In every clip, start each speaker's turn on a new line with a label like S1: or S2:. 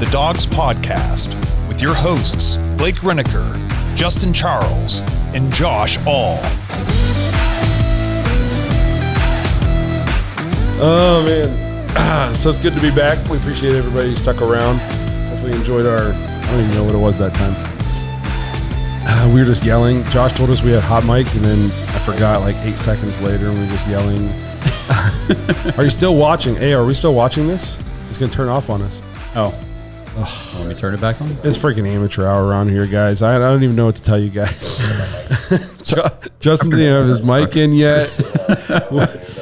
S1: the Dawgs Podcast with your hosts, Blake Reneker, Justin Charles, and Josh All.
S2: Oh, man. So it's good to be back. We appreciate everybody who stuck around. Hopefully enjoyed I don't even know what it was that time. We were just yelling. Josh told us we had hot mics, and then I forgot like 8 seconds later, and we were just yelling. Are you still watching? Hey, are we still watching this? It's going to turn off on us.
S3: Oh. Let me turn it back on?
S2: It's freaking amateur hour around here, guys. I don't even know what to tell you guys. Justin didn't have his mic in yet.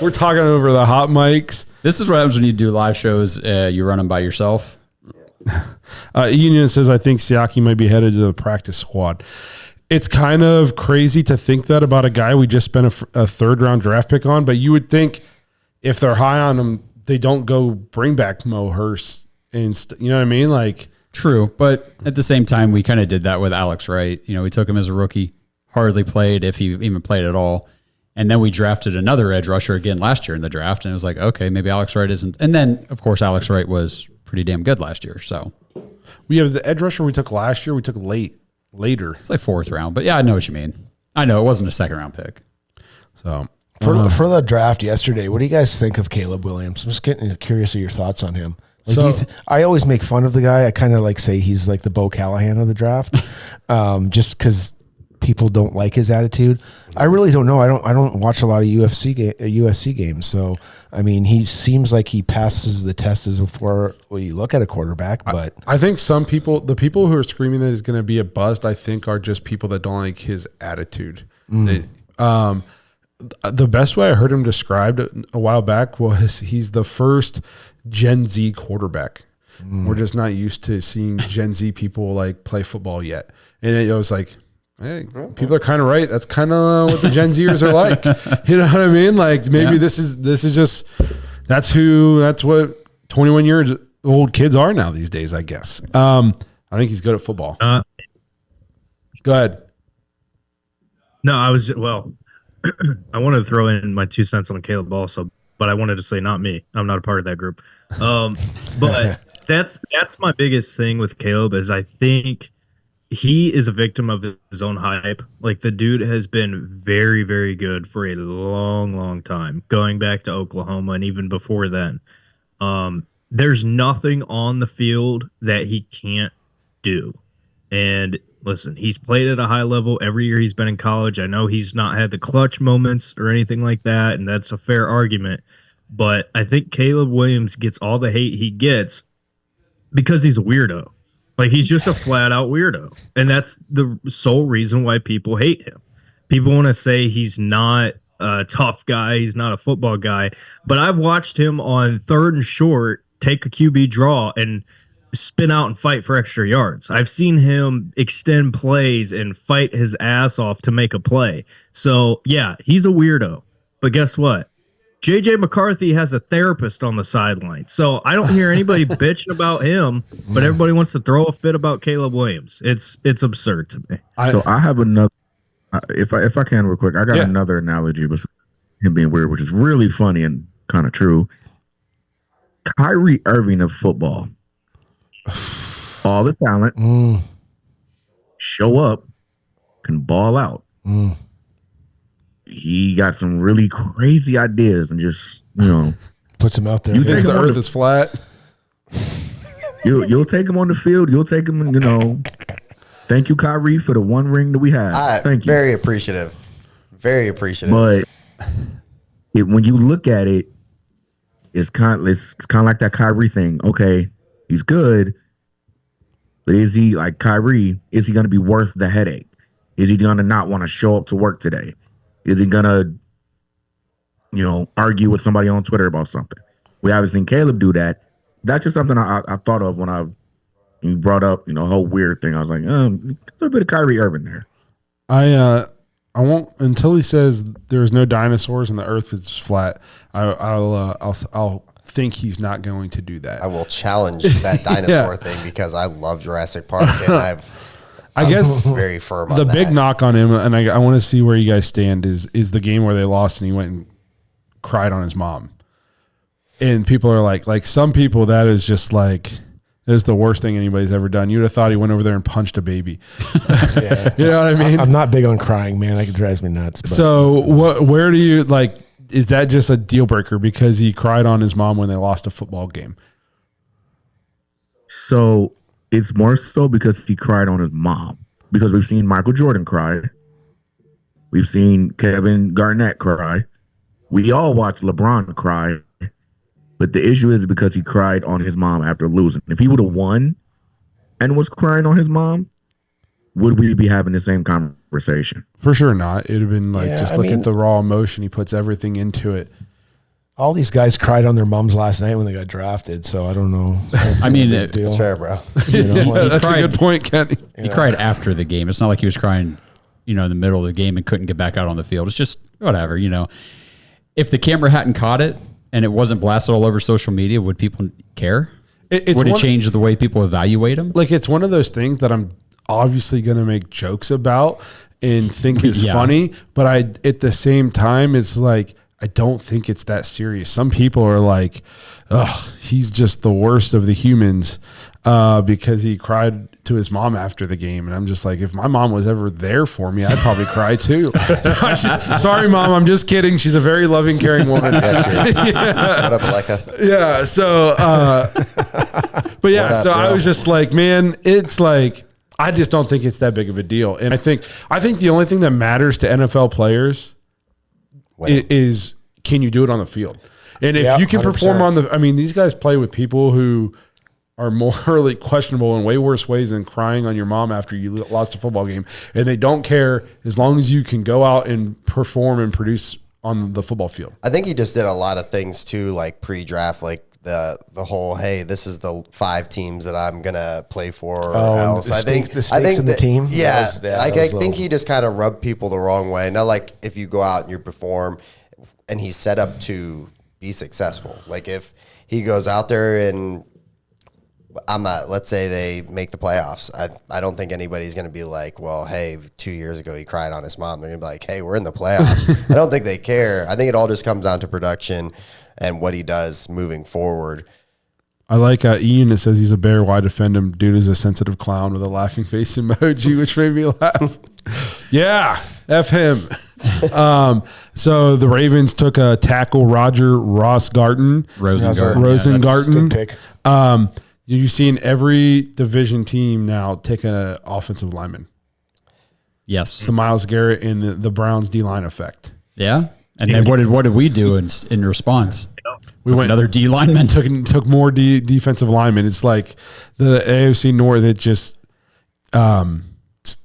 S2: We're talking over the hot mics.
S3: This is what happens when you do live shows. You run them by yourself.
S2: Union says, I think Siaki might be headed to the practice squad. It's kind of crazy to think that about a guy we just spent a third-round draft pick on, but you would think if they're high on him, they don't go bring back Mo Hurst. And you know what I mean? Like,
S3: true, but at the same time, we kind of did that with Alex Wright. You know, we took him as a rookie, hardly played, if he even played at all. And then we drafted another edge rusher again last year in the draft, and it was like, okay, maybe Alex Wright isn't. And then, of course, Alex Wright was pretty damn good last year. So
S2: we have the edge rusher we took last year. We took later.
S3: It's like fourth round, but yeah, I know what you mean. I know it wasn't a second round pick.
S2: So
S4: for the draft yesterday, what do you guys think of Caleb Williams? I'm just getting curious of your thoughts on him. Like, so I always make fun of the guy. I kind of like say he's like the Bo Callahan of the draft, just because people don't like his attitude. I really don't know. I don't watch a lot of USC games. So I mean, he seems like he passes the test as before when you look at a quarterback. But
S2: I think some people, the people who are screaming that he's going to be a bust, I think are just people that don't like his attitude. The best way I heard him described a while back was he's the first Gen Z quarterback. We're just not used to seeing Gen Z people like play football yet. And it was like, hey, people are kind of right. That's kind of what the Gen Zers are like. You know what I mean? Like maybe this is just, that's what 21 years old kids are now these days, I guess. I think he's good at football. Go ahead.
S5: No, I wanted to throw in my 2 cents on Caleb also, but I wanted to say not me. I'm not a part of that group. But that's my biggest thing with Caleb is I think he is a victim of his own hype. Like the dude has been very, very good for a long, long time, going back to Oklahoma and even before then. There's nothing on the field that he can't do. And listen, he's played at a high level every year he's been in college. I know he's not had the clutch moments or anything like that, and that's a fair argument. But I think Caleb Williams gets all the hate he gets because he's a weirdo. Like, he's just a flat-out weirdo. And that's the sole reason why people hate him. People want to say he's not a tough guy, he's not a football guy. But I've watched him on 3rd and short take a QB draw and spin out and fight for extra yards. I've seen him extend plays and fight his ass off to make a play. So, yeah, he's a weirdo. But guess what? J.J. McCarthy has a therapist on the sideline. So I don't hear anybody bitching about him, but everybody wants to throw a fit about Caleb Williams. It's absurd to me.
S6: So I have another, if I can real quick, I got another analogy besides him being weird, which is really funny and kind of true. Kyrie Irving of football. All the talent, show up, can ball out. He got some really crazy ideas and just,
S4: puts him out there.
S2: You think the earth is flat?
S6: You'll take him on the field. You'll take him, Thank you, Kyrie, for the one ring that we have. Thank you.
S7: Very appreciative. Very appreciative.
S6: But when you look at it, it's kind of like that Kyrie thing. Okay, he's good, but is he like Kyrie? Is he going to be worth the headache? Is he going to not want to show up to work today? Is he going to, argue with somebody on Twitter about something? We haven't seen Caleb do that. That's just something I thought of when you brought up, whole weird thing. I was like, a little bit of Kyrie Irving there.
S2: I won't until he says there's no dinosaurs and the earth is flat. I'll think he's not going to do that.
S7: I will challenge that dinosaur thing because I love Jurassic Park and
S2: I guess
S7: very firm on
S2: the
S7: that.
S2: big knock on him, and I want to see where you guys stand, is the game where they lost and he went and cried on his mom. And people are like some people, that is just like, It was the worst thing anybody's ever done. You'd have thought he went over there and punched a baby.
S4: Yeah.
S2: You know what I mean?
S4: I'm not big on crying, man. It drives me nuts. But.
S2: So where do you like, is that just a deal breaker because he cried on his mom when they lost a football game?
S6: So it's more so because he cried on his mom. Because we've seen Michael Jordan cry. We've seen Kevin Garnett cry. We all watched LeBron cry. But the issue is because he cried on his mom after losing. If he would have won and was crying on his mom, would we be having the same conversation?
S2: For sure not. It'd have been like,
S4: Yeah,
S2: look at the raw emotion. He puts everything into it.
S4: All these guys cried on their moms last night when they got drafted, so I don't know.
S3: I mean,
S7: It's fair, bro.
S4: You know, like,
S2: That's
S3: cried-
S2: a good point, Kenny.
S3: he cried after the game. It's not like he was crying, in the middle of the game and couldn't get back out on the field. It's just whatever, If the camera hadn't caught it and it wasn't blasted all over social media, would people care?
S2: It's
S3: Would it
S2: one-
S3: change the way people evaluate him?
S2: Like, it's one of those things that I'm obviously going to make jokes about and think is
S3: Yeah.
S2: funny, but at the same time, it's like, I don't think it's that serious. Some people are like, ugh, he's just the worst of the humans because he cried to his mom after the game. And I'm just like, if my mom was ever there for me, I'd probably cry too. Sorry, Mom, I'm just kidding. She's a very loving, caring woman.
S7: What up, Aleka?
S2: Yeah. So, but yeah,
S7: What up,
S2: so I
S7: bro?
S2: was just like, man, it's like, I just don't think it's that big of a deal. And I think the only thing that matters to NFL players is can you do it on the field? And if
S4: Yeah,
S2: you can
S4: 100%.
S2: perform these guys play with people who are morally questionable in way worse ways than crying on your mom after you lost a football game. And they don't care as long as you can go out and perform and produce on the football field.
S7: I think he just did a lot of things too, like pre-draft, like the whole, hey, this is the 5 teams that I'm gonna play for. Or else,
S4: the
S7: I think
S4: stakes in the team?
S7: Yeah, I think
S4: little-
S7: he just kind of rubbed people the wrong way. Not like if you go out and you perform, and he's set up to be successful. Like if he goes out there and let's say they make the playoffs. I don't think anybody's going to be like, well, hey, 2 years ago he cried on his mom. They're going to be like, hey, we're in the playoffs. I don't think they care. I think it all just comes down to production and what he does moving forward.
S2: I like Ian that says he's a bear. Why defend him? Dude is a sensitive clown with a laughing face emoji, which made me laugh. Yeah, F him. So the Ravens took a tackle, Roger Rosengarten.
S3: Rosengarten.
S4: Good pick.
S2: You've seen every division team now take an offensive lineman.
S3: Yes.
S2: The Myles Garrett and the Browns D-line effect.
S3: Yeah. And then what did we do in response?
S2: We went
S3: Another D lineman.
S2: took more defensive linemen. It's like the AFC North. It just it's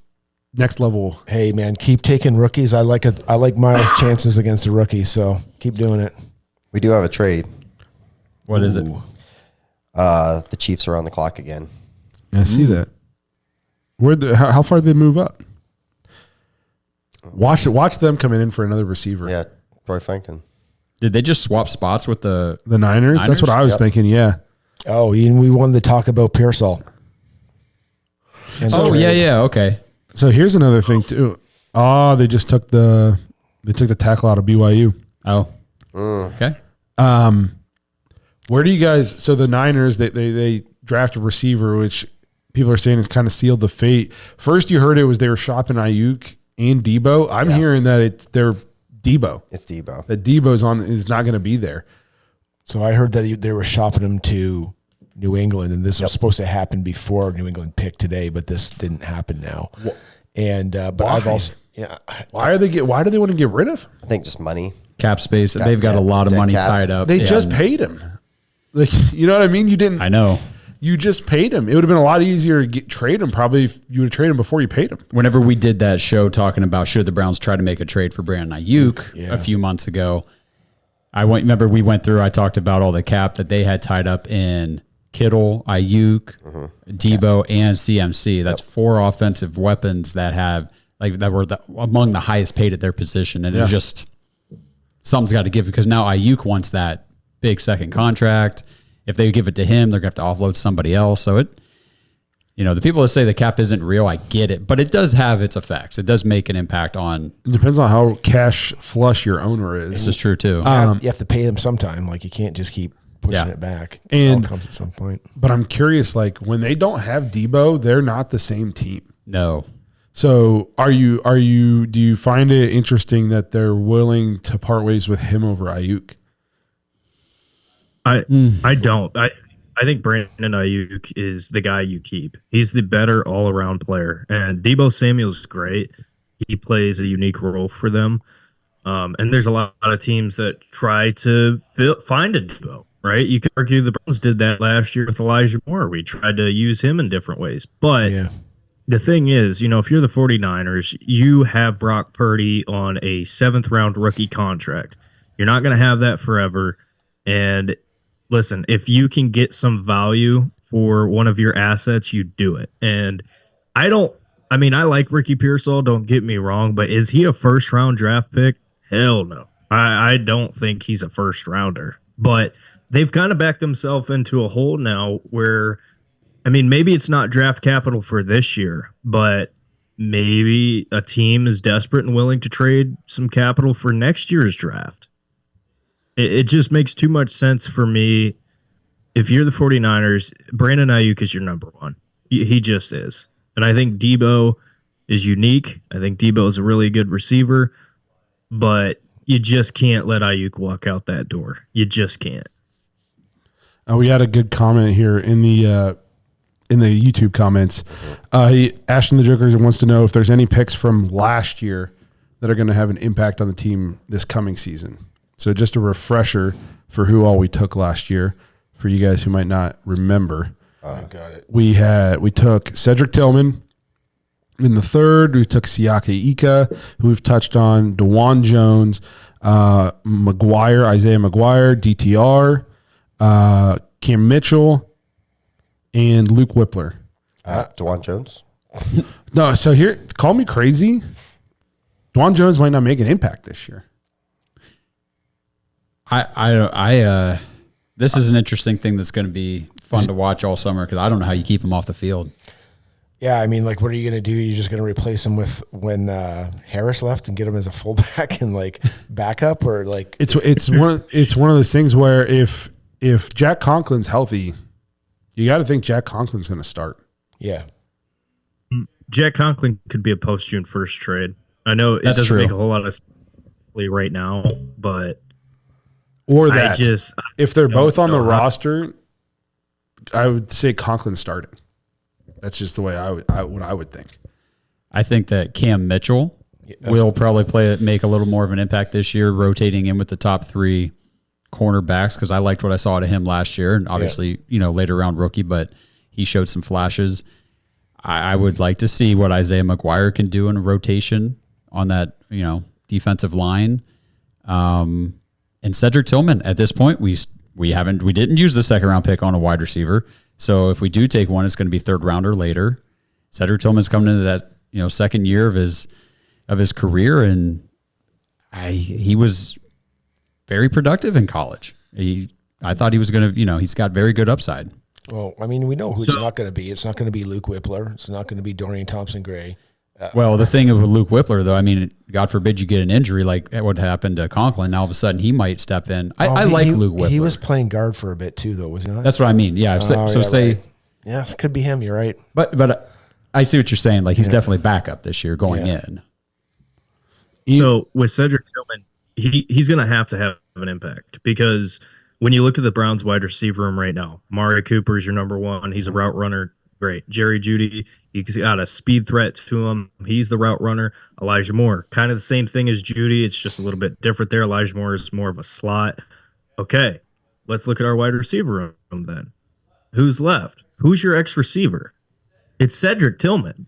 S2: next level.
S4: Hey, man, keep taking rookies. I like Miles' chances against the rookies, so keep doing it.
S7: We do have a trade.
S3: What is it?
S7: The Chiefs are on the clock again.
S2: I see that. How far did they move up? Watch them coming in for another receiver.
S7: Yeah, Troy Franklin.
S3: Did they just swap spots with the
S2: The Niners? That's what I was thinking. Yeah.
S4: Oh, Ian, we wanted to talk about Pearsall. And the
S3: Oh,
S4: trade.
S3: yeah, okay.
S2: So here's another thing too. Oh, they just took the tackle out of BYU.
S3: Oh. Okay.
S2: Where do you guys? So the Niners they draft a receiver, which people are saying has kind of sealed the fate. First, you heard it was they were shopping Ayuk and Debo. I'm hearing that they're Debo.
S7: It's Debo.
S2: That Debo's is not going to be there.
S4: So I heard that they were shopping him to New England, and this was supposed to happen before New England picked today, but this didn't happen now. And but
S2: Why?
S4: I've also
S2: Why do they want to get rid of him?
S7: I think just money.
S3: Cap space. They've got a lot of
S7: dead
S3: money
S7: cap.
S3: tied up.
S2: They
S3: Yeah.
S2: just paid him. Like, you know what I mean? You didn't.
S3: I know.
S2: You just paid him. It would have been a lot easier to trade him. Probably if you would have traded him before you paid him.
S3: Whenever we did that show talking about should the Browns try to make a trade for Brandon Ayuk a few months ago, remember we went through, I talked about all the cap that they had tied up in Kittle, Ayuk, Debo, and CMC. That's 4 offensive weapons that were among the highest paid at their position. And it was just, something's got to give because now Ayuk wants that big second contract. If they give it to him, they're going to have to offload somebody else. So the people that say the cap isn't real, I get it, but it does have its effects. It does make an impact on.
S2: It depends on how cash flush your owner is.
S3: This is true too.
S4: you have to pay them sometime. Like you can't just keep pushing
S3: Yeah.
S4: it back.
S2: And-
S4: it all comes at some point.
S2: But I'm curious, like when they don't have Debo, they're not the same team.
S3: No.
S2: So do you find it interesting that they're willing to part ways with him over Ayuk?
S5: I don't. I think Brandon Ayuk is the guy you keep. He's the better all around player, and Debo Samuel's great. He plays a unique role for them. And there's a lot of teams that try to find a Debo, right? You could argue the Browns did that last year with Elijah Moore. We tried to use him in different ways. But the thing is, if you're the 49ers, you have Brock Purdy on a 7th-round rookie contract. You're not going to have that forever. And listen, if you can get some value for one of your assets, you do it. And I like Ricky Pearsall, don't get me wrong, but is he a first-round draft pick? Hell no. I don't think he's a first-rounder. But they've kind of backed themselves into a hole now where, maybe it's not draft capital for this year, but maybe a team is desperate and willing to trade some capital for next year's draft. It just makes too much sense for me. If you're the 49ers, Brandon Ayuk is your number one. He just is. And I think Debo is unique. I think Debo is a really good receiver, but you just can't let Ayuk walk out that door. You just can't.
S2: We had a good comment here in the YouTube comments. Ashton the Joker wants to know if there's any picks from last year that are going to have an impact on the team this coming season. So just a refresher for who all we took last year for you guys who might not remember.
S4: Got it.
S2: We took Cedric Tillman in the 3rd. We took Siaki Ika, who we've touched on, DeJuan Jones, Isaiah McGuire, DTR, Cam Mitchell, and Luke Whippler.
S7: DeJuan Jones.
S2: No, so here, call me crazy. DeJuan Jones might not make an impact this year.
S3: This is an interesting thing that's going to be fun to watch all summer because I don't know how you keep him off the field.
S4: Yeah, what are you going to do? You're just going to replace him with when Harris left and get him as a fullback and backup, or
S2: it's one of those things where if Jack Conklin's healthy, you got to think Jack Conklin's going to start.
S4: Yeah,
S5: Jack Conklin could be a post-June 1st trade. I know it doesn't make a whole lot of sense right now, but
S2: or that if they're both on the roster, I would say Conklin starting. That's just the way I would think.
S3: I think that Cam Mitchell will probably make a little more of an impact this year, rotating in with the top 3 cornerbacks because I liked what I saw out of him last year, and obviously later round rookie, but he showed some flashes. I would like to see what Isaiah McGuire can do in a rotation on that defensive line. And Cedric Tillman, at this point, we didn't use the 2nd-round pick on a wide receiver. So if we do take one, it's going to be 3rd rounder later. Cedric Tillman's coming into that 2nd year of his career, and he was very productive in college. I thought he was going to he's got very good upside.
S4: Well, we know who it's not going to be. It's not going to be Luke Whippler. It's not going to be Dorian Thompson-Gray.
S3: Well, the thing with Luke Whippler, though, God forbid you get an injury like what happened to Conklin. Now all of a sudden he might step in. I like Luke Whippler.
S4: He was playing guard for a bit too, though, was he not?
S3: That's what I mean. Yeah. Say,
S4: yes, could be him. You're right.
S3: But I see what you're saying. He's definitely backup this year going in.
S5: So with Cedric Tillman, he's going to have an impact because when you look at the Browns wide receiver room right now, Amari Cooper is your number one. He's a route runner. Great. Jerry Jeudy, he's got a speed threat to him. He's the route runner. Elijah Moore, kind of the same thing as Jeudy. It's just a little bit different there. Elijah Moore is more of a slot. Okay, let's look at our wide receiver room then. Who's left? Who's your X receiver? It's Cedric Tillman.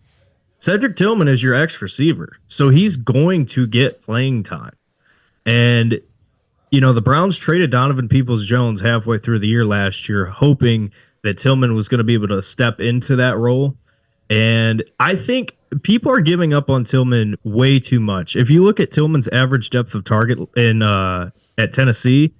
S5: Cedric Tillman is your X receiver. So he's going to get playing time. And, the Browns traded Donovan Peoples-Jones halfway through the year last year, hoping that Tillman was going to be able to step into that role. And I think people are giving up on Tillman way too much. If you look at Tillman's average depth of target at Tennessee,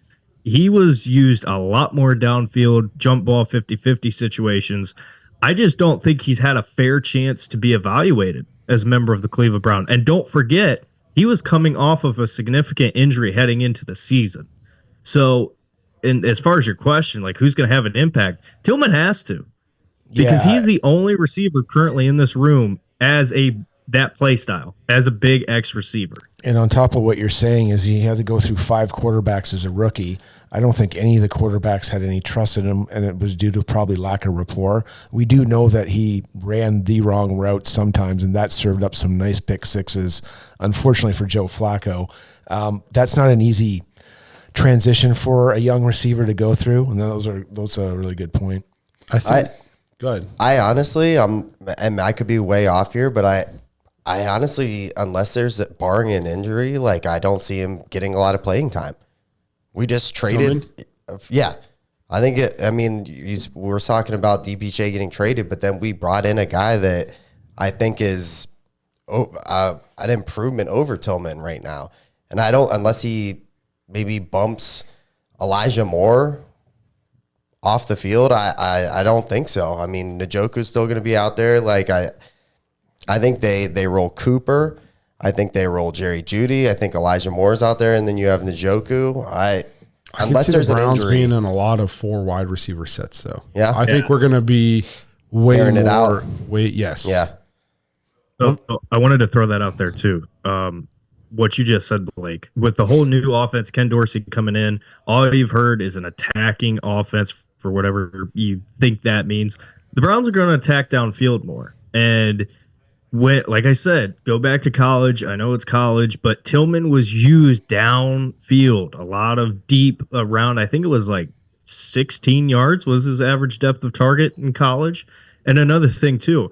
S5: he was used a lot more downfield, jump ball 50-50 situations. I just don't think he's had a fair chance to be evaluated as a member of the Cleveland Browns. And don't forget, he was coming off of a significant injury heading into the season. So and as far as your question, like who's going to have an impact, Tillman has to, because
S4: Yeah.
S5: he's the only receiver currently in this room as that play style, as a big X receiver.
S4: And on top of what you're saying is he had to go through 5 quarterbacks as a rookie. I don't think any of the quarterbacks had any trust in him, and it was due to probably lack of rapport. We do know that he ran the wrong route sometimes, and that served up some nice pick sixes, unfortunately for Joe Flacco. That's not an easy transition for a young receiver to go through, and those are a really good point.
S2: I think. Go ahead.
S7: I honestly, and I could be way off here, but I honestly, unless there's barring an injury, like I don't see him getting a lot of playing time. We just traded. Yeah. I think we were talking about DPJ getting traded, but then we brought in a guy that I think is an improvement over Tillman right now. And unless he maybe bumps Elijah Moore off the field, I don't think so. I mean, Njoku's still going to be out there. Like I think they roll Cooper. I think they roll Jerry Jeudy. I think Elijah Moore's out there, and then you have Njoku. Unless there's
S2: the Browns
S7: an injury,
S2: being in a lot of 4 wide receiver sets, though.
S7: Yeah.
S2: I think we're going to be way
S7: Airing it
S2: more.
S7: out.
S2: Yes.
S7: yeah.
S5: So I wanted to throw that out there too. What you just said, Blake, with the whole new offense, Ken Dorsey coming in, all you've heard is an attacking offense for whatever you think that means. The Browns are going to attack downfield more. And like I said, go back to college. I know it's college, but Tillman was used downfield, a lot of deep around. I think it was like 16 yards was his average depth of target in college. And another thing too,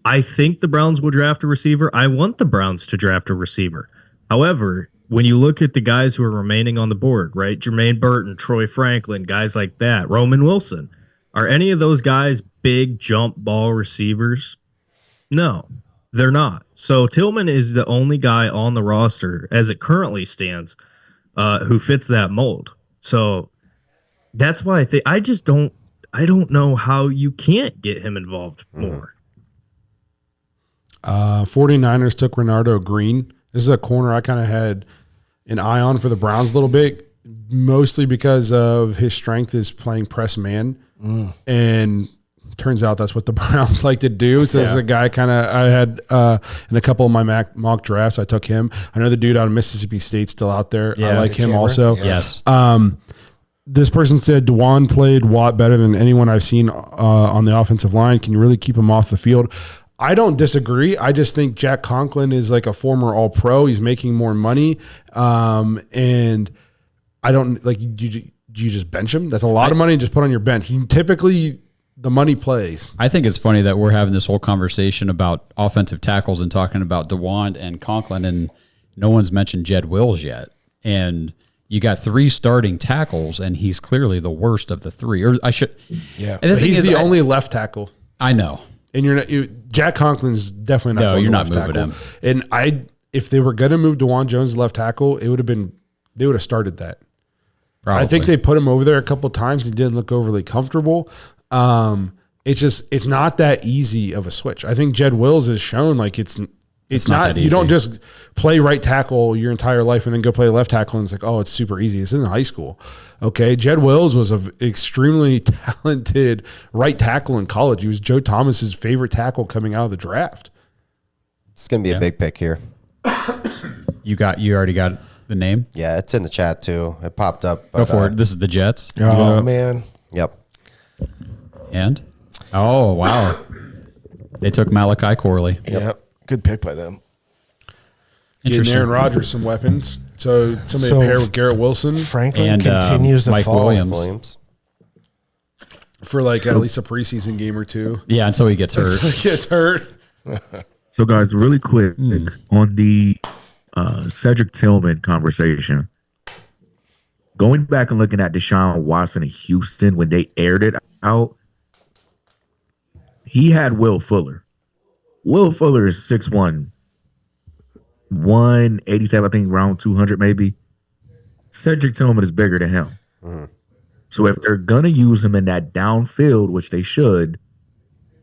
S5: I think the Browns will draft a receiver. I want the Browns to draft a receiver. However, when you look at the guys who are remaining on the board, right? Jermaine Burton, Troy Franklin, guys like that, Roman Wilson, are any of those guys big jump ball receivers? No. They're not. So Tillman is the only guy on the roster as it currently stands who fits that mold. So that's why I don't know how you can't get him involved more.
S2: 49ers took Renardo Green. This is a corner I kind of had an eye on for the Browns a little bit, mostly because of his strength is playing press man. And turns out that's what the Browns like to do. So this is a guy I had in a couple of my mock drafts. I took him. I know the dude out of Mississippi State still out there. I like him also.
S3: Yes.
S2: This person said Dwan played Watt better than anyone I've seen on the offensive line. Can you really keep him off the field? I don't disagree. I just think Jack Conklin is like a former All-Pro. He's making more money. And I don't like, do you just bench him? That's a lot of money to just put on your bench. Typically, the money plays.
S3: I think it's funny that we're having this whole conversation about offensive tackles and talking about DeWand and Conklin, and no one's mentioned Jed Wills yet. And you got 3 starting tackles, and he's clearly the worst of the 3. Or I should,
S4: Yeah.
S3: And
S2: He's the only left tackle.
S3: I know.
S2: And you're not. Jack Conklin's definitely not.
S3: No,
S2: going
S3: you're
S2: to
S3: not
S2: left
S3: moving
S2: tackle. And if they were going to move DeWan Jones to left tackle, they would have started that.
S3: Probably.
S2: I think they put him over there a couple of times. He didn't look overly comfortable. It's not that easy of a switch. I think Jed Wills has shown like it's not
S3: that
S2: you don't
S3: easy.
S2: just play right tackle your entire life and then go play left tackle and it's like, oh, it's super easy. It's in high school. Okay. Jed Wills was an extremely talented right tackle in college. He was Joe Thomas's favorite tackle coming out of the draft.
S7: It's going to be a big pick here.
S3: You already got the name?
S7: Yeah, it's in the chat too. It popped up.
S3: Go for it. This is the Jets.
S4: Oh, man.
S7: Yep.
S3: And? Oh, wow. They took Malachi Corley.
S4: Yep. Good pick by them.
S2: Getting
S3: Interesting.
S2: Aaron Rodgers some weapons. So somebody pair with Garrett Wilson
S4: Franklin
S3: And
S4: continues to
S3: Mike
S4: fall.
S3: Williams.
S2: for like at least a preseason game or two.
S3: Yeah, until he gets hurt.
S2: He gets hurt.
S6: So, guys, really quick on the Cedric Tillman conversation. Going back and looking at Deshaun Watson in Houston when they aired it out, he had Will Fuller. Will Fuller is 6'1", 187, I think, around 200 maybe. Cedric Tillman is bigger than him. So if they're going to use him in that downfield, which they should,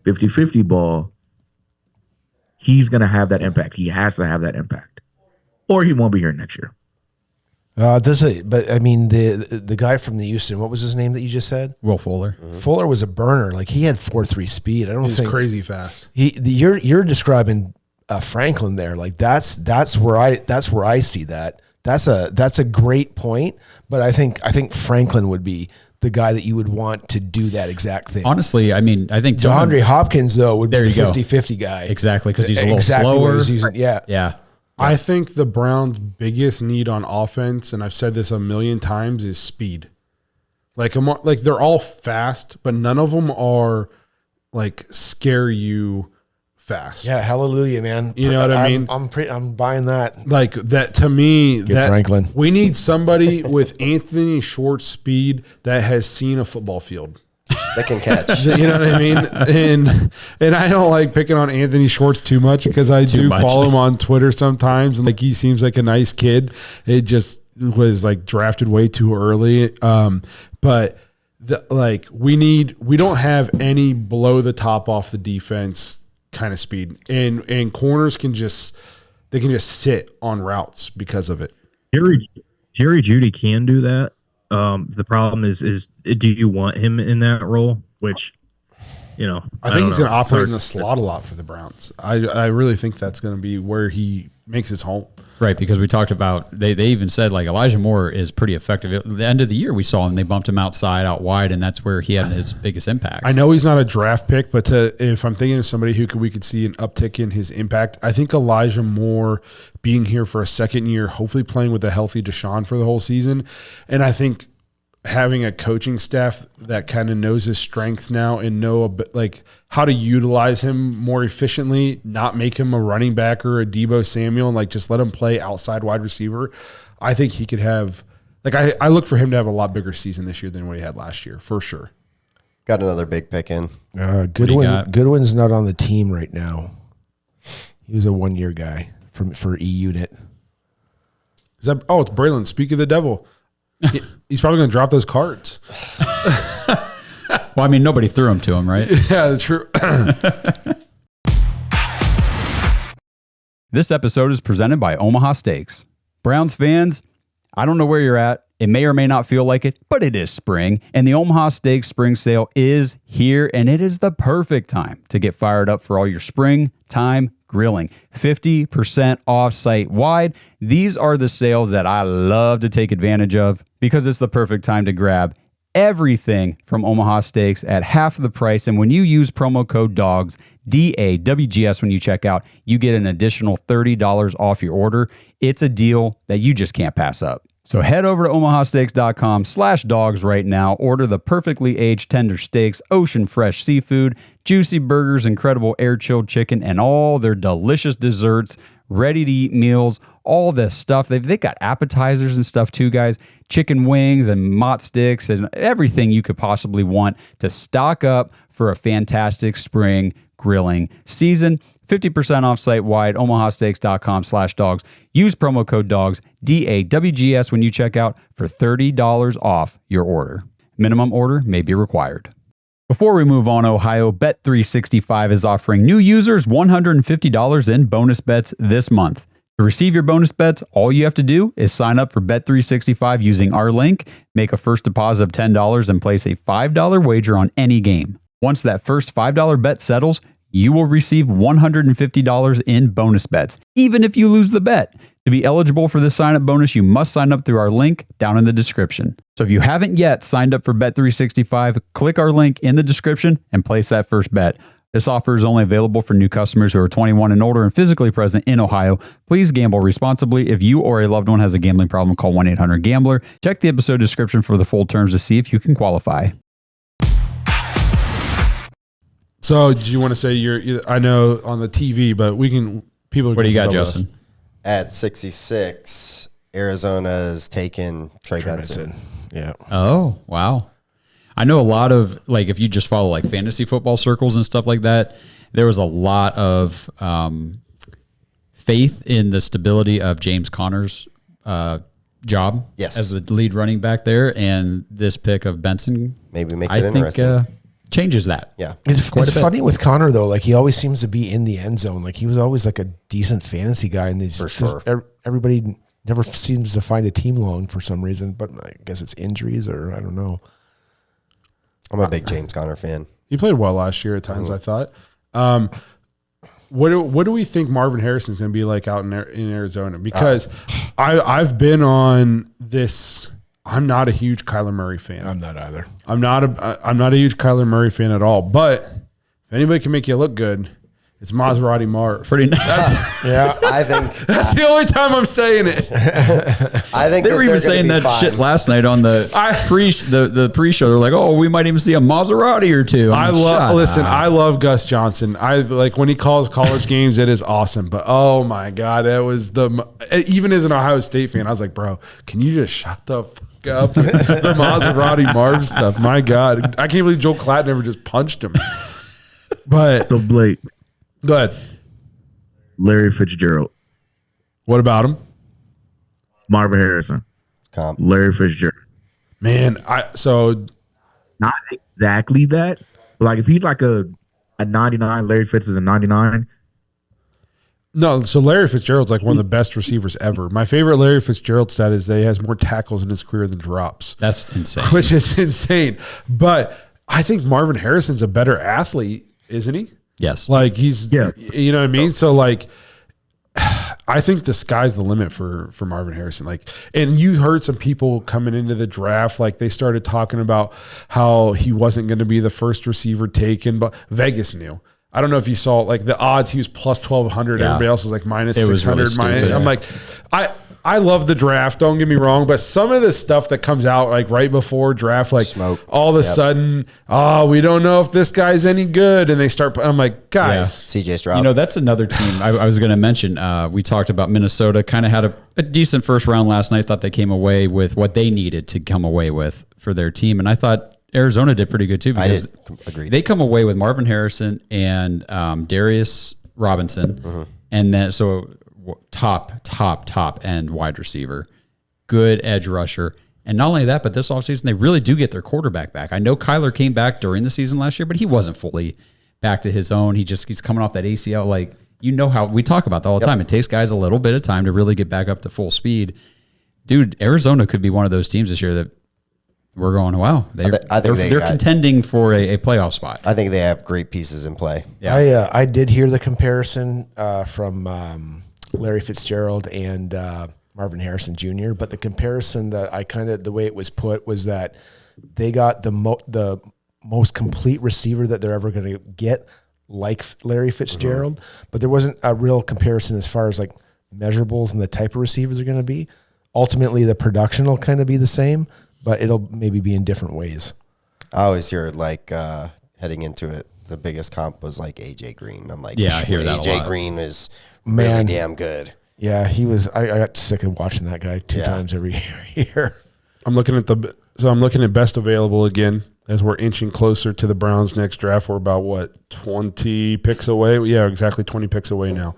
S6: 50-50 ball, he's going to have that impact. He has to have that impact. Or he won't be here next year.
S4: Does it? But I mean, the guy from the Houston, what was his name that you just said?
S3: Will Fuller.
S4: Fuller was a burner. Like he had 4.3 speed. I don't
S2: He's
S4: think
S2: crazy fast.
S4: You're describing Franklin there. Like that's where I see that. That's a great point. But I think Franklin would be the guy that you would want to do that exact thing.
S3: Honestly, I mean, I think
S4: DeAndre Hopkins though would be the 50-50 guy.
S3: Exactly, because he's a little
S4: Exactly what
S3: slower.
S4: he's using,
S3: Yeah.
S2: I think the Browns' biggest need on offense, and I've said this a million times, is speed. Like they're all fast, but none of them are like scare you fast.
S4: Yeah, hallelujah, man.
S2: You know what I mean?
S4: I'm buying that.
S2: Like that to me. That
S4: Franklin.
S2: We need somebody with Anthony Schwartz speed that has seen a football field.
S7: That can catch.
S2: You know what I mean? And I don't like picking on Anthony Schwartz too much because I do follow him on Twitter sometimes, and like he seems like a nice kid. It just was like drafted way too early. But we don't have any below the top off the defense kind of speed, and corners can just sit on routes because of it.
S5: Jerry Jeudy can do that. The problem is do you want him in that role? Which,
S2: I think he's going to operate in the slot a lot for the Browns. I really think that's going to be where he makes his home.
S3: Right, because we talked about, they even said like Elijah Moore is pretty effective. At the end of the year, we saw him, they bumped him outside, out wide, and that's where he had his biggest impact.
S2: I know he's not a draft pick, but if I'm thinking of somebody who we could see an uptick in his impact, I think Elijah Moore being here for a second year, hopefully playing with a healthy Deshaun for the whole season, and I think having a coaching staff that kind of knows his strengths now and know a bit like how to utilize him more efficiently, not make him a running back or a Deebo Samuel, and like just let him play outside wide receiver. I think he could have I look for him to have a lot bigger season this year than what he had last year for sure.
S7: Got another big pick in.
S4: Goodwin's not on the team right now. He was a 1-year guy for E-Unit.
S2: It's Braylon. Speak of the devil. He's probably going to drop those cards.
S3: Well, I mean, nobody threw them to him, right?
S2: Yeah, that's true.
S8: This episode is presented by Omaha Steaks. Browns fans, I don't know where you're at. It may or may not feel like it, but it is spring, and the Omaha Steaks Spring Sale is here, and it is the perfect time to get fired up for all your springtime grilling. 50% off site-wide. These are the sales that I love to take advantage of because it's the perfect time to grab everything from Omaha Steaks at half the price. And when you use promo code DAWGS, DAWGS, when you check out, you get an additional $30 off your order. It's a deal that you just can't pass up. So head over to omahasteaks.com/dogs right now. Order the perfectly aged tender steaks, ocean fresh seafood, juicy burgers, incredible air chilled chicken, and all their delicious desserts, ready to eat meals, all this stuff. They got appetizers and stuff too, guys. Chicken wings and mott sticks and everything you could possibly want to stock up for a fantastic spring grilling season. 50% off site-wide, omahasteaks.com/dogs. Use promo code DAWGS, DAWGS, when you check out for $30 off your order. Minimum order may be required. Before we move on, Ohio, Bet365 is offering new users $150 in bonus bets this month. To receive your bonus bets, all you have to do is sign up for Bet365 using our link, make a first deposit of $10, and place a $5 wager on any game. Once that first $5 bet settles, you will receive $150 in bonus bets, even if you lose the bet. To be eligible for this sign-up bonus, you must sign up through our link down in the description. So if you haven't yet signed up for Bet365, click our link in the description and place that first bet. This offer is only available for new customers who are 21 and older and physically present in Ohio. Please gamble responsibly. If you or a loved one has a gambling problem, call 1-800-GAMBLER. Check the episode description for the full terms to see if you can qualify.
S2: So, do you want to say I know on the TV, but people.
S3: What do you got, Justin?
S7: At 66, Arizona's taken Trey Benson.
S4: Yeah.
S3: Oh, wow. I know a lot of, like, if you just follow like fantasy football circles and stuff like that, there was a lot of faith in the stability of James Conner's job as the lead running back there, and this pick of Benson
S7: maybe makes it interesting.
S3: Changes that.
S7: Yeah.
S4: It's funny with Connor, though. Like, he always seems to be in the end zone. Like, he was always like a decent fantasy guy. And
S7: for sure.
S4: everybody never seems to find a team long for some reason, but I guess it's injuries or I don't know.
S7: I'm a big James Conner fan.
S2: He played well last year at times, I thought. What do we think Marvin Harrison's going to be like out in Arizona? Because I've been on this. I'm not a huge Kyler Murray fan.
S4: I'm not either.
S2: I'm not a huge Kyler Murray fan at all. But if anybody can make you look good, it's Maserati Marv.
S3: Pretty nice.
S4: Yeah.
S7: I think
S2: That's the only time I'm saying it.
S7: I think
S3: They were even saying that shit last night on the pre-show. They're like, "Oh, we might even see a Maserati or two."
S2: I love Gus Johnson. I like when he calls college games. It is awesome. But oh my god, it was even as an Ohio State fan, I was like, bro, can you just shut the fuck up? The Maserati Marv stuff. My god, I can't believe Joel Klatt never just punched him. But
S6: So Blake,
S2: go ahead.
S6: Larry Fitzgerald,
S2: What about him?
S6: Marvin Harrison,
S7: comp.
S6: Larry Fitzgerald.
S2: Man,
S6: Not exactly that, but like if he's like a 99, Larry Fitz is a 99.
S2: no. So Larry Fitzgerald's like one of the best receivers ever. My favorite Larry Fitzgerald stat is that he has more tackles in his career than drops.
S3: That's insane.
S2: Which is insane. But I think Marvin Harrison's a better athlete, isn't he?
S3: Yes.
S2: Like he's, you know what I mean? So like, I think the sky's the limit for Marvin Harrison. Like, and you heard some people coming into the draft, like they started talking about how he wasn't going to be the first receiver taken, but Vegas knew. I don't know if you saw like the odds. He was plus 1,200.
S3: Yeah.
S2: Everybody else was like minus
S3: It was
S2: 600.
S3: really stupid.
S2: I'm like, I love the draft. Don't get me wrong, but some of the stuff that comes out like right before draft, like
S7: Smoke.
S2: all of a sudden, we don't know if this guy's any good, and they start. I'm like, guys,
S7: CJ Stroud.
S3: You know, that's another team I was going to mention. We talked about Minnesota, kind of had a decent first round last night. Thought they came away with what they needed to come away with for their team. And I thought Arizona did pretty good too, because
S7: agree.
S3: they come away with Marvin Harrison and Darius Robinson. And then, so top end wide receiver, good edge rusher. And not only that, but this offseason, they really do get their quarterback back. I know Kyler came back during the season last year, but he wasn't fully back to his own. He's coming off that ACL. Like, you know how we talk about that all the time. It takes guys a little bit of time to really get back up to full speed. Dude, Arizona could be one of those teams this year that we're going, wow, they're contending for a playoff spot.
S7: I think they have great pieces in play.
S3: Yeah.
S4: I did hear the comparison from Larry Fitzgerald and Marvin Harrison Jr., but the comparison that the way it was put was that they got the most complete receiver that they're ever going to get, like Larry Fitzgerald, but there wasn't a real comparison as far as like measurables and the type of receivers are going to be. Ultimately, the production will kind of be the same, but it'll maybe be in different ways.
S7: I always hear like heading into it, the biggest comp was like AJ Green. I'm like,
S3: Yeah, I hear that a
S7: AJ
S3: lot.
S7: Green is really damn good.
S4: Yeah, he was. I got sick of watching that guy two times every year.
S2: I'm looking at best available again as we're inching closer to the Browns' next draft. We're about 20 picks away. Yeah, exactly 20 picks away now.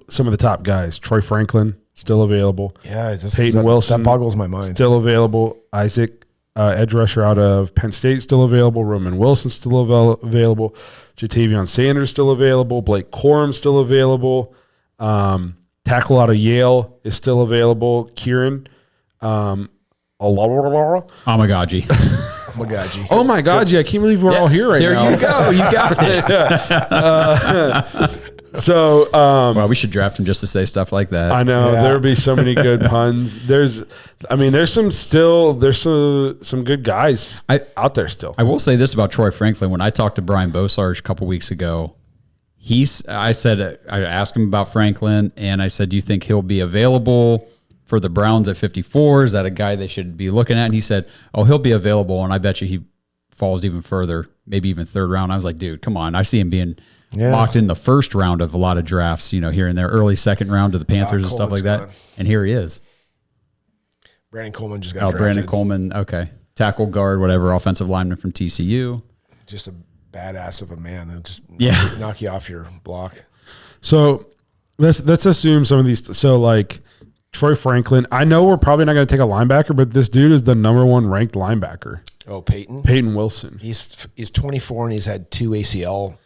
S2: Some of the top guys: Troy Franklin still available.
S4: Yeah,
S2: Peyton Wilson
S4: that boggles my mind.
S2: still available. Isaac, edge rusher out of Penn State, still available. Roman Wilson still available. Jatavion Sanders still available. Blake Corum still available. Tackle out of Yale is still available. Kieran.
S3: Amagaji.
S4: Oh my God, G.
S2: Oh my God, yeah! I can't believe we're all here right now.
S3: There you go. You got it.
S2: So,
S3: Well, we should draft him just to say stuff like that.
S2: I know
S4: Yeah.
S2: there would be so many good puns. There's some good guys out there still.
S3: I will say this about Troy Franklin. When I talked to Brian Bosarge a couple weeks ago, I asked him about Franklin, and I said, do you think he'll be available for the Browns at 54? Is that a guy they should be looking at? And he said, oh, he'll be available, and I bet you he falls even further, maybe even third round. I was like, dude, come on. I see him being mocked in the first round of a lot of drafts, here and there, early second round to the Panthers and stuff like that.
S4: Coleman's gone.
S3: And here he is.
S4: Brandon Coleman just got drafted.
S3: Brandon Coleman. Okay. Tackle, guard, whatever, offensive lineman from TCU.
S4: Just a badass of a man. He'll just
S3: Yeah.
S4: knock you off your block.
S2: So let's assume some of these. So like Troy Franklin, I know we're probably not going to take a linebacker, but this dude is the number 1 ranked linebacker.
S4: Oh, Peyton
S2: Wilson.
S4: He's 24 and he's had 2 ACL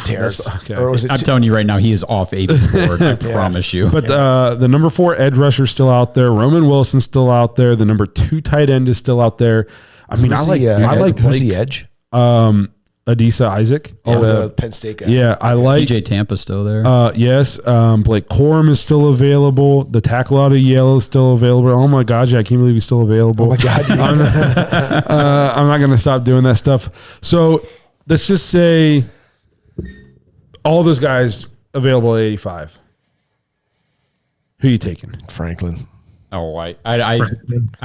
S4: tears.
S2: Okay.
S4: Or was it
S3: I'm telling you right now, he is off AB's board. I promise you.
S2: But the number 4 edge rusher is still out there. Roman Wilson's still out there. The number 2 tight end is still out there. I mean, I like
S4: who's the edge?
S2: Adisa Isaac.
S4: The Penn State guy.
S2: Yeah, I like
S3: TJ Tampa's still there.
S2: Yes, Blake Corum is still available. The tackle out of Yale is still available. Oh my God, I can't believe he's still available.
S4: Oh my God,
S2: I'm not going to stop doing that stuff. So let's just say all those guys available at 85. Who are you taking?
S4: Franklin.
S3: Oh, I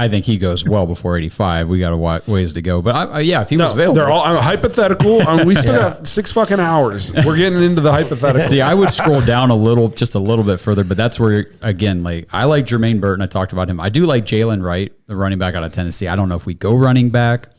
S3: think he goes well before 85. We got a ways to go, but if he was available,
S2: they're all hypothetical. We still got 6 fucking hours. We're getting into the hypothetical.
S3: See, I would scroll down just a little bit further, but that's where again, like I like Jermaine Burton. I talked about him. I do like Jalen Wright, the running back out of Tennessee. I don't know if we go running back,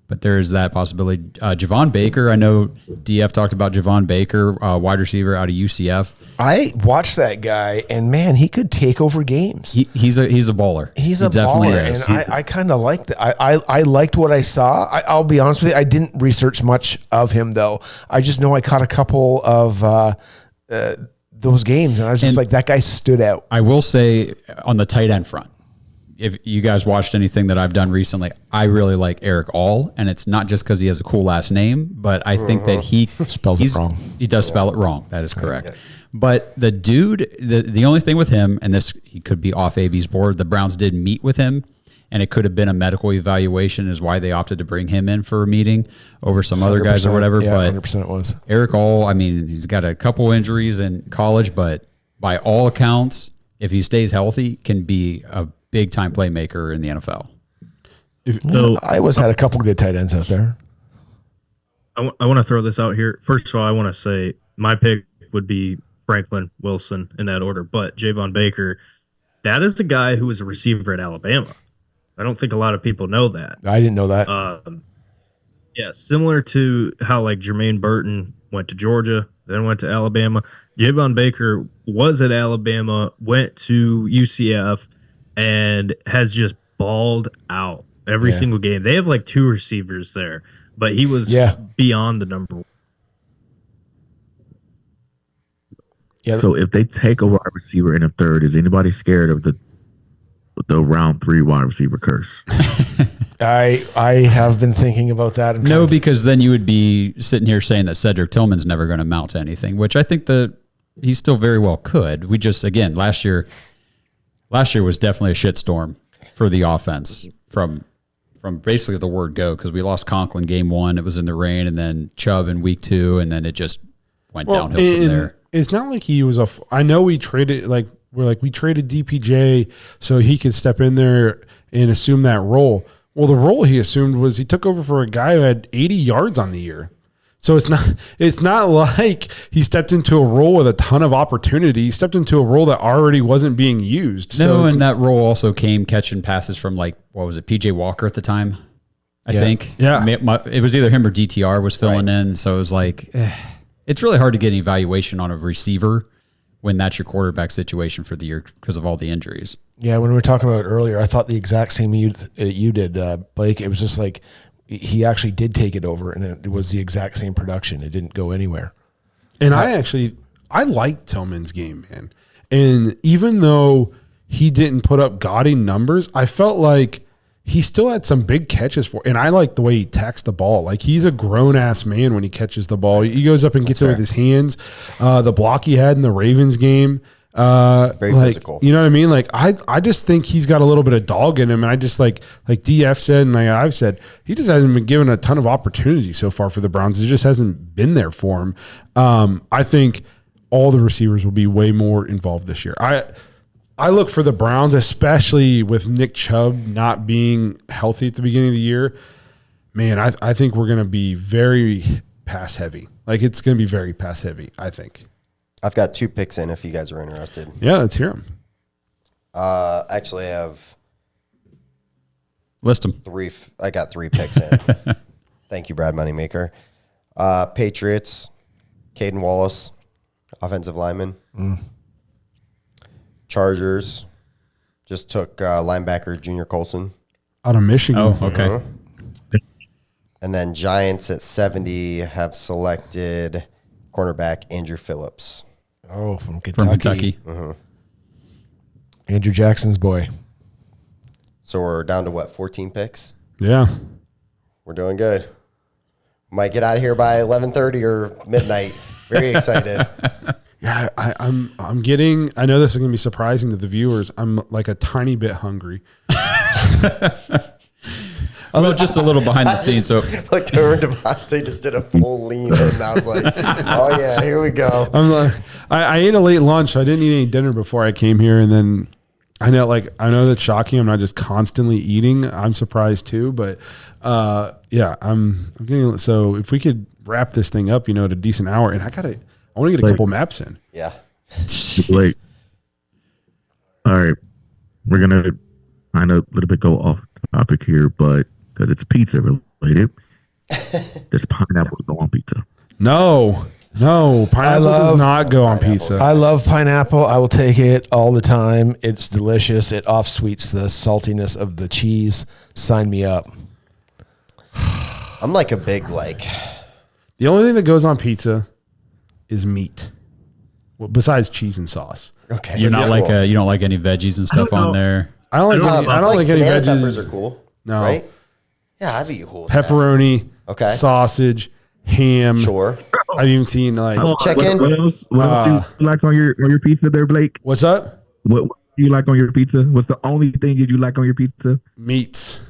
S3: but there's that possibility. Javon Baker, I know DF talked about Javon Baker, wide receiver out of UCF.
S4: I watched that guy, and man, he could take over games.
S3: He's a baller.
S4: He's a baller, and I kind of liked that. I liked what I saw. I'll be honest with you, I didn't research much of him though. I just know I caught a couple of those games, and I was just like, that guy stood out.
S3: I will say on the tight end front, if you guys watched anything that I've done recently, I really like Eric All, and it's not just because he has a cool last name, but I think that he
S4: spells it wrong.
S3: He does spell it wrong. That is correct. Yeah. But the dude, the only thing with him, and this he could be off AB's board. The Browns did meet with him, and it could have been a medical evaluation, is why they opted to bring him in for a meeting over some other guys or whatever.
S4: Yeah,
S3: but
S4: 100% it was
S3: Eric All. I mean, he's got a couple injuries in college, but by all accounts, if he stays healthy, can be a big time playmaker in the NFL.
S4: I always had a couple good tight ends out there.
S5: I want to throw this out here. First of all, I want to say my pick would be Franklin, Wilson in that order, but Javon Baker, that is the guy who was a receiver at Alabama. I don't think a lot of people know that.
S4: I didn't know that.
S5: Similar to how like Jermaine Burton went to Georgia, then went to Alabama. Javon Baker was at Alabama, went to UCF, and has just balled out every single game. They have like 2 receivers there, but he was beyond the number 1.
S6: Yeah. So if they take a wide receiver in a third, is anybody scared of the round 3 wide receiver curse?
S4: I have been thinking about that.
S3: No, because then you would be sitting here saying that Cedric Tillman's never going to mount to anything, which I think that he still very well could. We just, again, last year was definitely a shitstorm for the offense from basically the word go, because we lost Conklin game 1. It was in the rain, and then Chubb in week 2, and then it just went downhill from there.
S2: It's not like he was I know we traded we traded DPJ so he could step in there and assume that role. Well, the role he assumed was he took over for a guy who had 80 yards on the year. So it's not like he stepped into a role with a ton of opportunity. He stepped into a role that already wasn't being used.
S3: No, and that role also came catching passes from PJ Walker at the time, I think.
S2: Yeah.
S3: It was either him or DTR was filling in. So it was like, it's really hard to get an evaluation on a receiver when that's your quarterback situation for the year because of all the injuries.
S4: Yeah, when we were talking about it earlier, I thought the exact same you did, Blake. It was just like he actually did take it over, and it was the exact same production. It didn't go anywhere.
S2: And I like Tillman's game, man. And even though he didn't put up gaudy numbers, I felt like he still had some big catches and I like the way he tacks the ball. Like, he's a grown ass man when he catches the ball. He goes up and gets it with his hands. The block he had in the Ravens game,
S7: very physical.
S2: You know what I mean? Like, I just think he's got a little bit of dog in him. And I just like DF said, and like I've said, he just hasn't been given a ton of opportunity so far for the Browns. It just hasn't been there for him. I think all the receivers will be way more involved this year. I look for the Browns, especially with Nick Chubb not being healthy at the beginning of the year. Man, I think we're going to be very pass heavy. Like, it's going to be very pass heavy, I think.
S7: I've got 2 picks in if you guys are interested.
S2: Yeah, let's hear them.
S7: Actually, I have
S3: list them.
S7: 3. I got 3 picks in. Thank you, Brad Moneymaker. Patriots, Caden Wallace, offensive lineman. Chargers just took linebacker Junior Colson
S2: out of Michigan.
S3: Oh, okay.
S7: And then Giants at 70 have selected cornerback Andrew Phillips.
S4: Oh, from Kentucky.
S3: From Kentucky.
S4: Andrew Jackson's boy.
S7: So we're down to what, 14 picks?
S2: Yeah.
S7: We're doing good. Might get out of here by 11:30 or midnight. Very excited.
S2: Yeah, I'm getting. I know this is going to be surprising to the viewers. I'm like a tiny bit hungry.
S3: Although just a little behind the scenes. So
S7: Looked over, Devontae just did a full lean, and I was like, "Oh yeah, here we go."
S2: I'm like, I ate a late lunch. So I didn't eat any dinner before I came here, and then I know that's shocking. I'm not just constantly eating. I'm surprised too, but yeah, I'm getting. So if we could wrap this thing up, at a decent hour, and I want to get a couple maps in.
S7: Yeah.
S6: Wait. All right. We're going to kind of a little bit go off topic here, but because it's pizza related, does pineapple go on pizza?
S2: No, pineapple does not go on pizza.
S4: I love pineapple. I will take it all the time. It's delicious. It off-sweets the saltiness of the cheese. Sign me up.
S7: I'm like a big
S2: The only thing that goes on pizza is meat. Well, besides cheese and sauce.
S7: Okay.
S3: you're not
S7: cool.
S3: you don't like any veggies and stuff on there.
S2: I don't like any
S7: banana
S2: veggies.
S7: peppers are cool.
S2: No.
S7: Right? Yeah, I'd be cool with
S2: Pepperoni,
S7: Okay.
S2: sausage, ham.
S7: that. Sure.
S2: I've even seen
S7: Chicken.
S6: What else do you like on your pizza there, Blake?
S2: what's up?
S6: What do you like on your pizza? What's the only thing that you like on your pizza?
S2: Meats.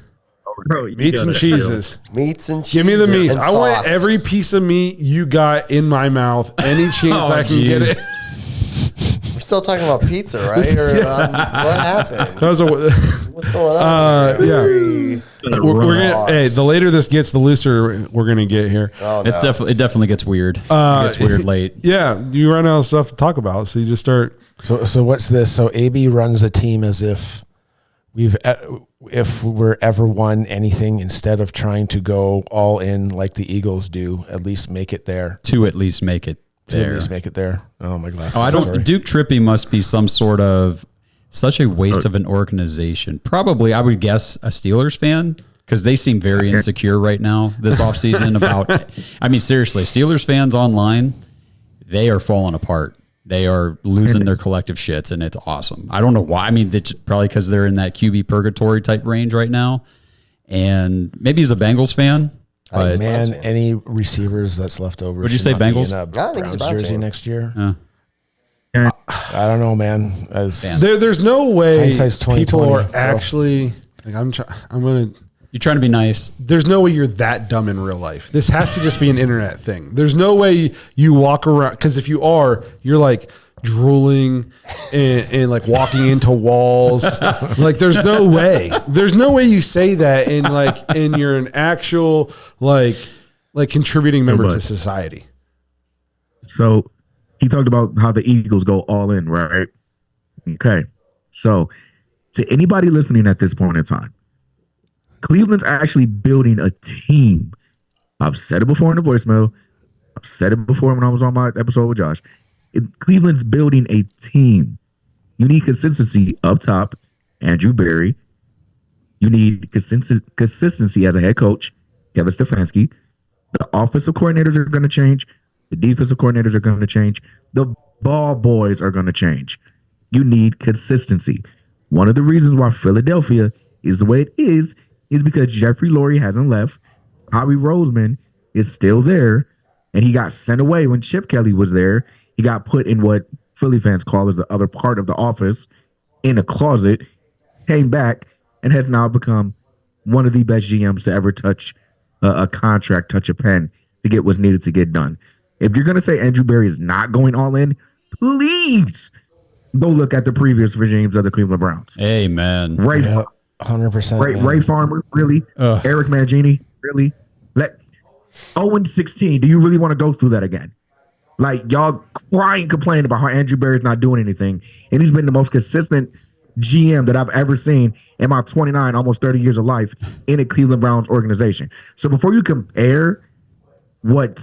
S5: Bro, you
S2: Meats and
S5: gotta-
S2: cheeses.
S7: Meats and cheese.
S2: Give me the meats.
S7: and
S2: I want
S7: sauce.
S2: every piece of meat you got in my mouth. Any chance I can get
S3: geez.
S2: it.
S7: We're still talking about pizza, right? Or what happened?
S2: That was
S7: What's going on?
S2: yeah.
S7: Very-
S2: we're gonna, hey, the later this gets, the looser we're gonna get here.
S7: Oh,
S3: It's
S7: no.
S3: it definitely gets weird. It gets weird late.
S2: Yeah, you run out of stuff to talk about, so you just start.
S4: So what's this? So AB runs the team as if if we're ever won anything, instead of trying to go all in like the Eagles do, at least make it there.
S3: To at least make it
S4: To at
S3: there.
S4: least make it there. Oh, my glasses.
S3: Oh, I don't.
S4: Sorry.
S3: Duke Trippy must be some sort of such a waste of an organization. Probably, I would guess a Steelers fan, because they seem very insecure right now this offseason about. I mean, seriously, Steelers fans online, they are falling apart. They are losing their collective shits, and it's awesome. I don't know why. I mean, it's probably because they're in that QB purgatory type range right now, and maybe he's a Bengals fan. But
S4: Man,
S7: Browns fan.
S4: any receivers that's left over.
S3: Would you
S4: should
S3: say
S4: not be
S3: Bengals?
S4: in a
S7: I think it's
S4: Browns
S7: Browns
S4: jersey
S7: fan.
S4: next year?
S6: Yeah.
S4: I don't know, man.
S2: There's no way
S4: Hindsight's
S2: people
S4: 20/20.
S2: are actually like I'm gonna.
S3: you're trying to be nice.
S2: There's no way you're that dumb in real life. This has to just be an internet thing. There's no way you walk around, because if you are, you're like drooling and like walking into walls. Like there's no way. There's no way you say that and you're an actual like contributing member to society.
S6: So he talked about how the Eagles go all in, right? Okay. So to anybody listening at this point in time, Cleveland's actually building a team. I've said it before in the voicemail. I've said it before when I was on my episode with Josh. Cleveland's building a team. You need consistency up top, Andrew Berry. You need consistency as a head coach, Kevin Stefanski. The offensive coordinators are going to change. The defensive coordinators are going to change. The ball boys are going to change. You need consistency. One of the reasons why Philadelphia is the way it is because Jeffrey Lurie hasn't left. Howie Roseman is still there, and he got sent away when Chip Kelly was there. He got put in what Philly fans call as the other part of the office, in a closet, came back, and has now become one of the best GMs to ever touch a contract, touch a pen to get what's needed to get done. If you're going to say Andrew Berry is not going all in, please go look at the previous regimes of the Cleveland Browns.
S3: Amen.
S6: Ray,
S4: Yeah, 100%.
S6: Ray Farmer, really? Eric Mangini, really? 0-16, do you really want to go through that again? Like, y'all crying, complaining about how Andrew Berry's not doing anything, and he's been the most consistent GM that I've ever seen in my 29, almost 30 years of life in a Cleveland Browns organization. So before you compare what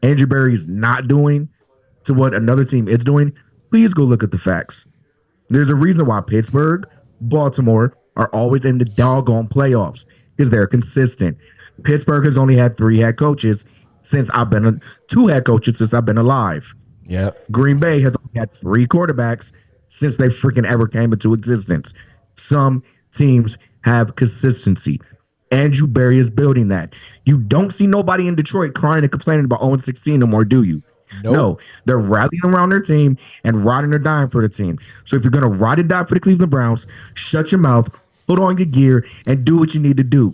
S6: Andrew Berry is not doing to what another team is doing, please go look at the facts. There's a reason why Pittsburgh, Baltimore are always in the doggone playoffs, because they're consistent. Pittsburgh has only had 3 head coaches since I've been two head coaches since I've been alive.
S4: Yeah.
S6: Green Bay has only had 3 quarterbacks since they freaking ever came into existence. Some teams have consistency. Andrew Berry is building that. You don't see nobody in Detroit crying and complaining about 0-16 no more, do you?
S4: Nope.
S6: No, they're rallying around their team and riding or dying for the team. So if you're going to ride or die for the Cleveland Browns, shut your mouth, put on your gear, and do what you need to do.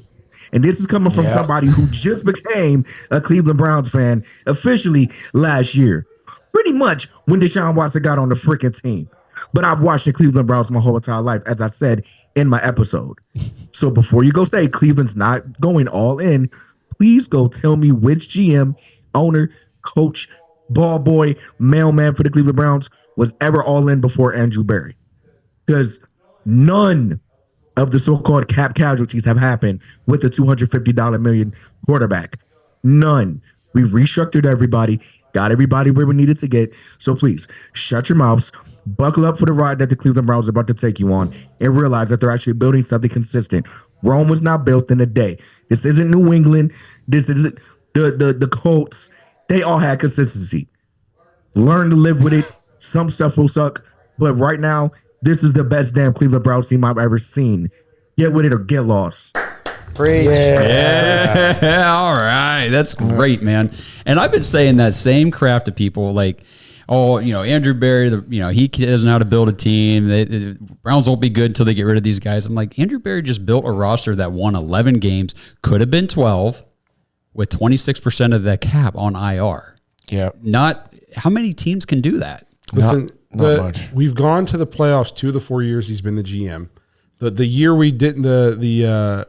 S6: And this is coming from somebody who just became a Cleveland Browns fan officially last year. Pretty much when Deshaun Watson got on the freaking team. But I've watched the Cleveland Browns my whole entire life, as I said in my episode. So before you go say Cleveland's not going all in, please go tell me which GM, owner, coach, ball boy, mailman for the Cleveland Browns was ever all in before Andrew Berry. Because none of the so-called cap casualties have happened with the $250 million quarterback. None. We've restructured everybody, got everybody where we needed to get. So please, shut your mouths, buckle up for the ride that the Cleveland Browns are about to take you on, and realize that they're actually building something consistent. Rome was not built in a day. This isn't New England. This isn't the Colts. They all had consistency. Learn to live with it. Some stuff will suck, but right now, this is the best damn Cleveland Browns team I've ever seen. Get with it or get lost.
S7: Preach.
S3: Yeah. All right. That's great, man. And I've been saying that same crap to people like, oh, Andrew Berry, he doesn't know how to build a team. The Browns won't be good until they get rid of these guys. I'm like, Andrew Berry just built a roster that won 11 games, could have been 12, with 26% of the cap on IR.
S4: Yeah.
S3: Not how many teams can do that?
S2: Listen,
S4: not much.
S2: We've gone to the playoffs 2 of the 4 years he's been the GM. The year we didn't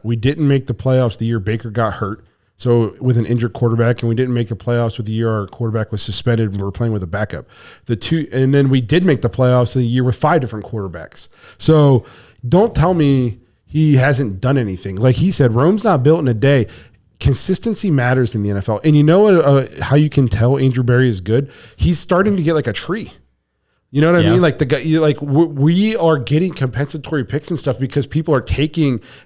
S2: we didn't make the playoffs the year Baker got hurt. So with an injured quarterback, and we didn't make the playoffs with the year our quarterback was suspended and we were playing with a backup. And then we did make the playoffs the year with 5 different quarterbacks. So don't tell me he hasn't done anything. Like he said, Rome's not built in a day. Consistency matters in the NFL. And you know how you can tell Andrew Berry is good? He's starting to get like a tree. You know what I mean? Like the guy, we are getting compensatory picks and stuff because people are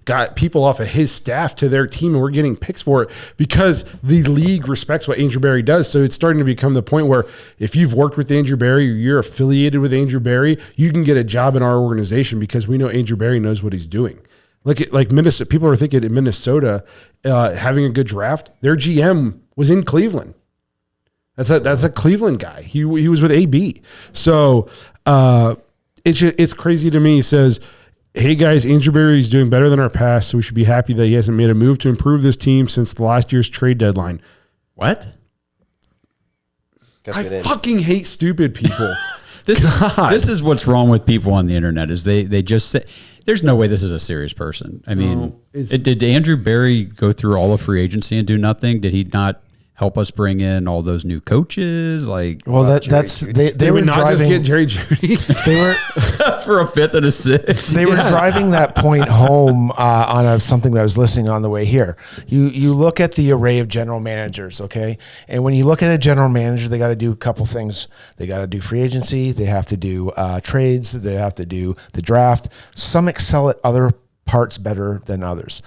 S2: got people off of his staff to their team, and we're getting picks for it because the league respects what Andrew Berry does. So it's starting to become the point where if you've worked with Andrew Berry or you're affiliated with Andrew Berry, you can get a job in our organization because we know Andrew Berry knows what he's doing. Like Minnesota, people are thinking in Minnesota having a good draft. Their GM was in Cleveland. That's a Cleveland guy. He was with AB. So it's crazy to me. He says, hey guys, Andrew Berry is doing better than our past, so we should be happy that he hasn't made a move to improve this team since the last year's trade deadline. What? I fucking hate stupid people.
S3: This is what's wrong with people on the internet is they just say there's no way this is a serious person. I mean, did Andrew Berry go through all of free agency and do nothing? Did he not help us bring in all those new coaches? Like,
S4: well, they
S2: would
S4: were
S2: not
S4: driving,
S2: just get Jerry Jeudy.
S4: They were
S3: for a 5th and a 6th.
S4: They were driving that point home on something that I was listening on the way here. You look at the array of general managers, okay, and when you look at a general manager, they got to do a couple things. They got to do free agency. They have to do trades. They have to do the draft. Some excel at other parts better than others.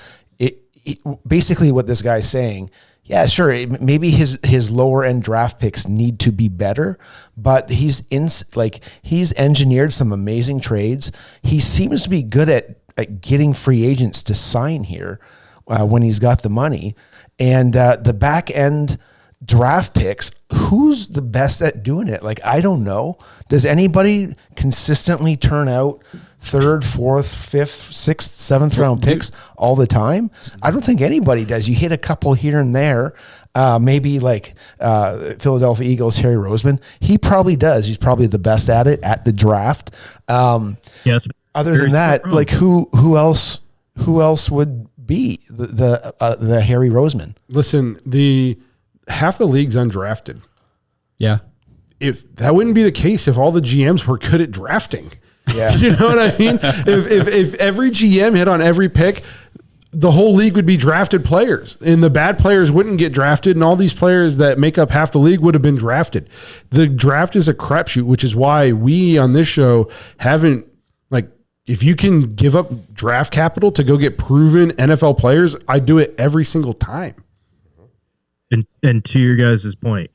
S4: Basically, what this guy's saying. Yeah, sure. Maybe his lower end draft picks need to be better, but he's engineered some amazing trades. He seems to be good at getting free agents to sign here when he's got the money, and the back end draft picks. Who's the best at doing it? Like, I don't know. Does anybody consistently turn out 3rd, 4th, 5th, 6th, 7th round picks all the time? I don't think anybody does. You hit a couple here and there. Maybe like Philadelphia Eagles, Harry Roseman. He probably does. He's probably the best at it at the draft.
S5: Yes.
S4: Other than that, like who else would be the Harry Roseman?
S2: Listen, half the league's undrafted.
S3: Yeah.
S2: If that wouldn't be the case if all the GMs were good at drafting.
S4: Yeah.
S2: You know what I mean? If every GM hit on every pick, the whole league would be drafted players, and the bad players wouldn't get drafted, and all these players that make up half the league would have been drafted. The draft is a crapshoot, which is why we on this show haven't, like, if you can give up draft capital to go get proven NFL players, I do it every single time.
S5: And to your guys' point,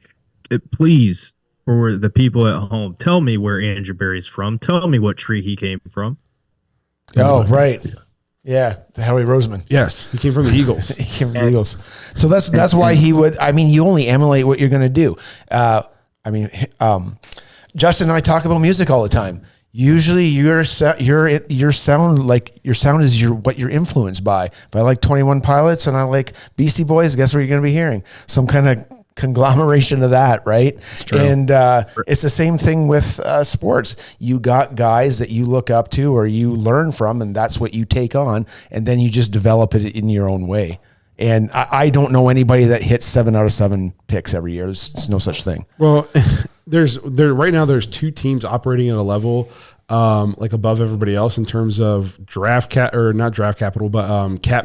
S5: please, for the people at home, tell me where Andrew Berry's from. Tell me what tree he came from.
S4: Oh, right. Yeah, the Howie Roseman.
S2: Yes, he came from the Eagles.
S4: He came from the Eagles. So that's why he would. I mean, you only emulate what you're going to do. Justin and I talk about music all the time. Usually, your sound is what you're influenced by. If I like 21 Pilots and I like Beastie Boys, guess what you're going to be hearing? Some kind of conglomeration of that, right? It's true. And it's the same thing with sports. You got guys that you look up to or you learn from, and that's what you take on, and then you just develop it in your own way. And I don't know anybody that hits 7 out of 7 picks every year. There's no such thing.
S2: Well, right now there's 2 teams operating at a level like above everybody else in terms of cap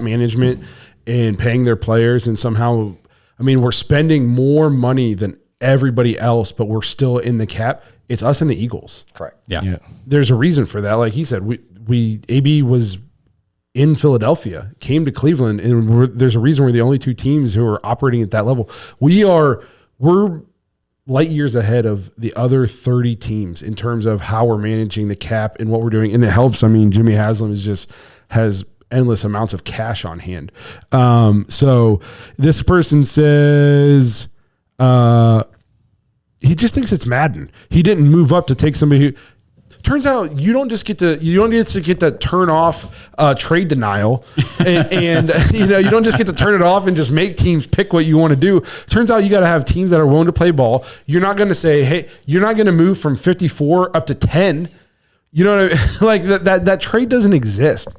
S2: management and paying their players, and somehow, I mean, we're spending more money than everybody else, but we're still in the cap. It's us and the Eagles.
S7: Correct.
S3: Yeah.
S2: There's a reason for that. Like he said, AB was in Philadelphia, came to Cleveland, and there's a reason we're the only 2 teams who are operating at that level. We're light years ahead of the other 30 teams in terms of how we're managing the cap and what we're doing. And it helps. I mean, Jimmy Haslam has endless amounts of cash on hand. So this person says, he just thinks it's Madden. He didn't move up to take somebody who, turns out you don't get to turn off trade denial, and you don't just get to turn it off and just make teams pick what you want to do. Turns out you got to have teams that are willing to play ball. You're not going to say, hey, you're not going to move from 54 up to 10. You know what I mean? Like that trade doesn't exist.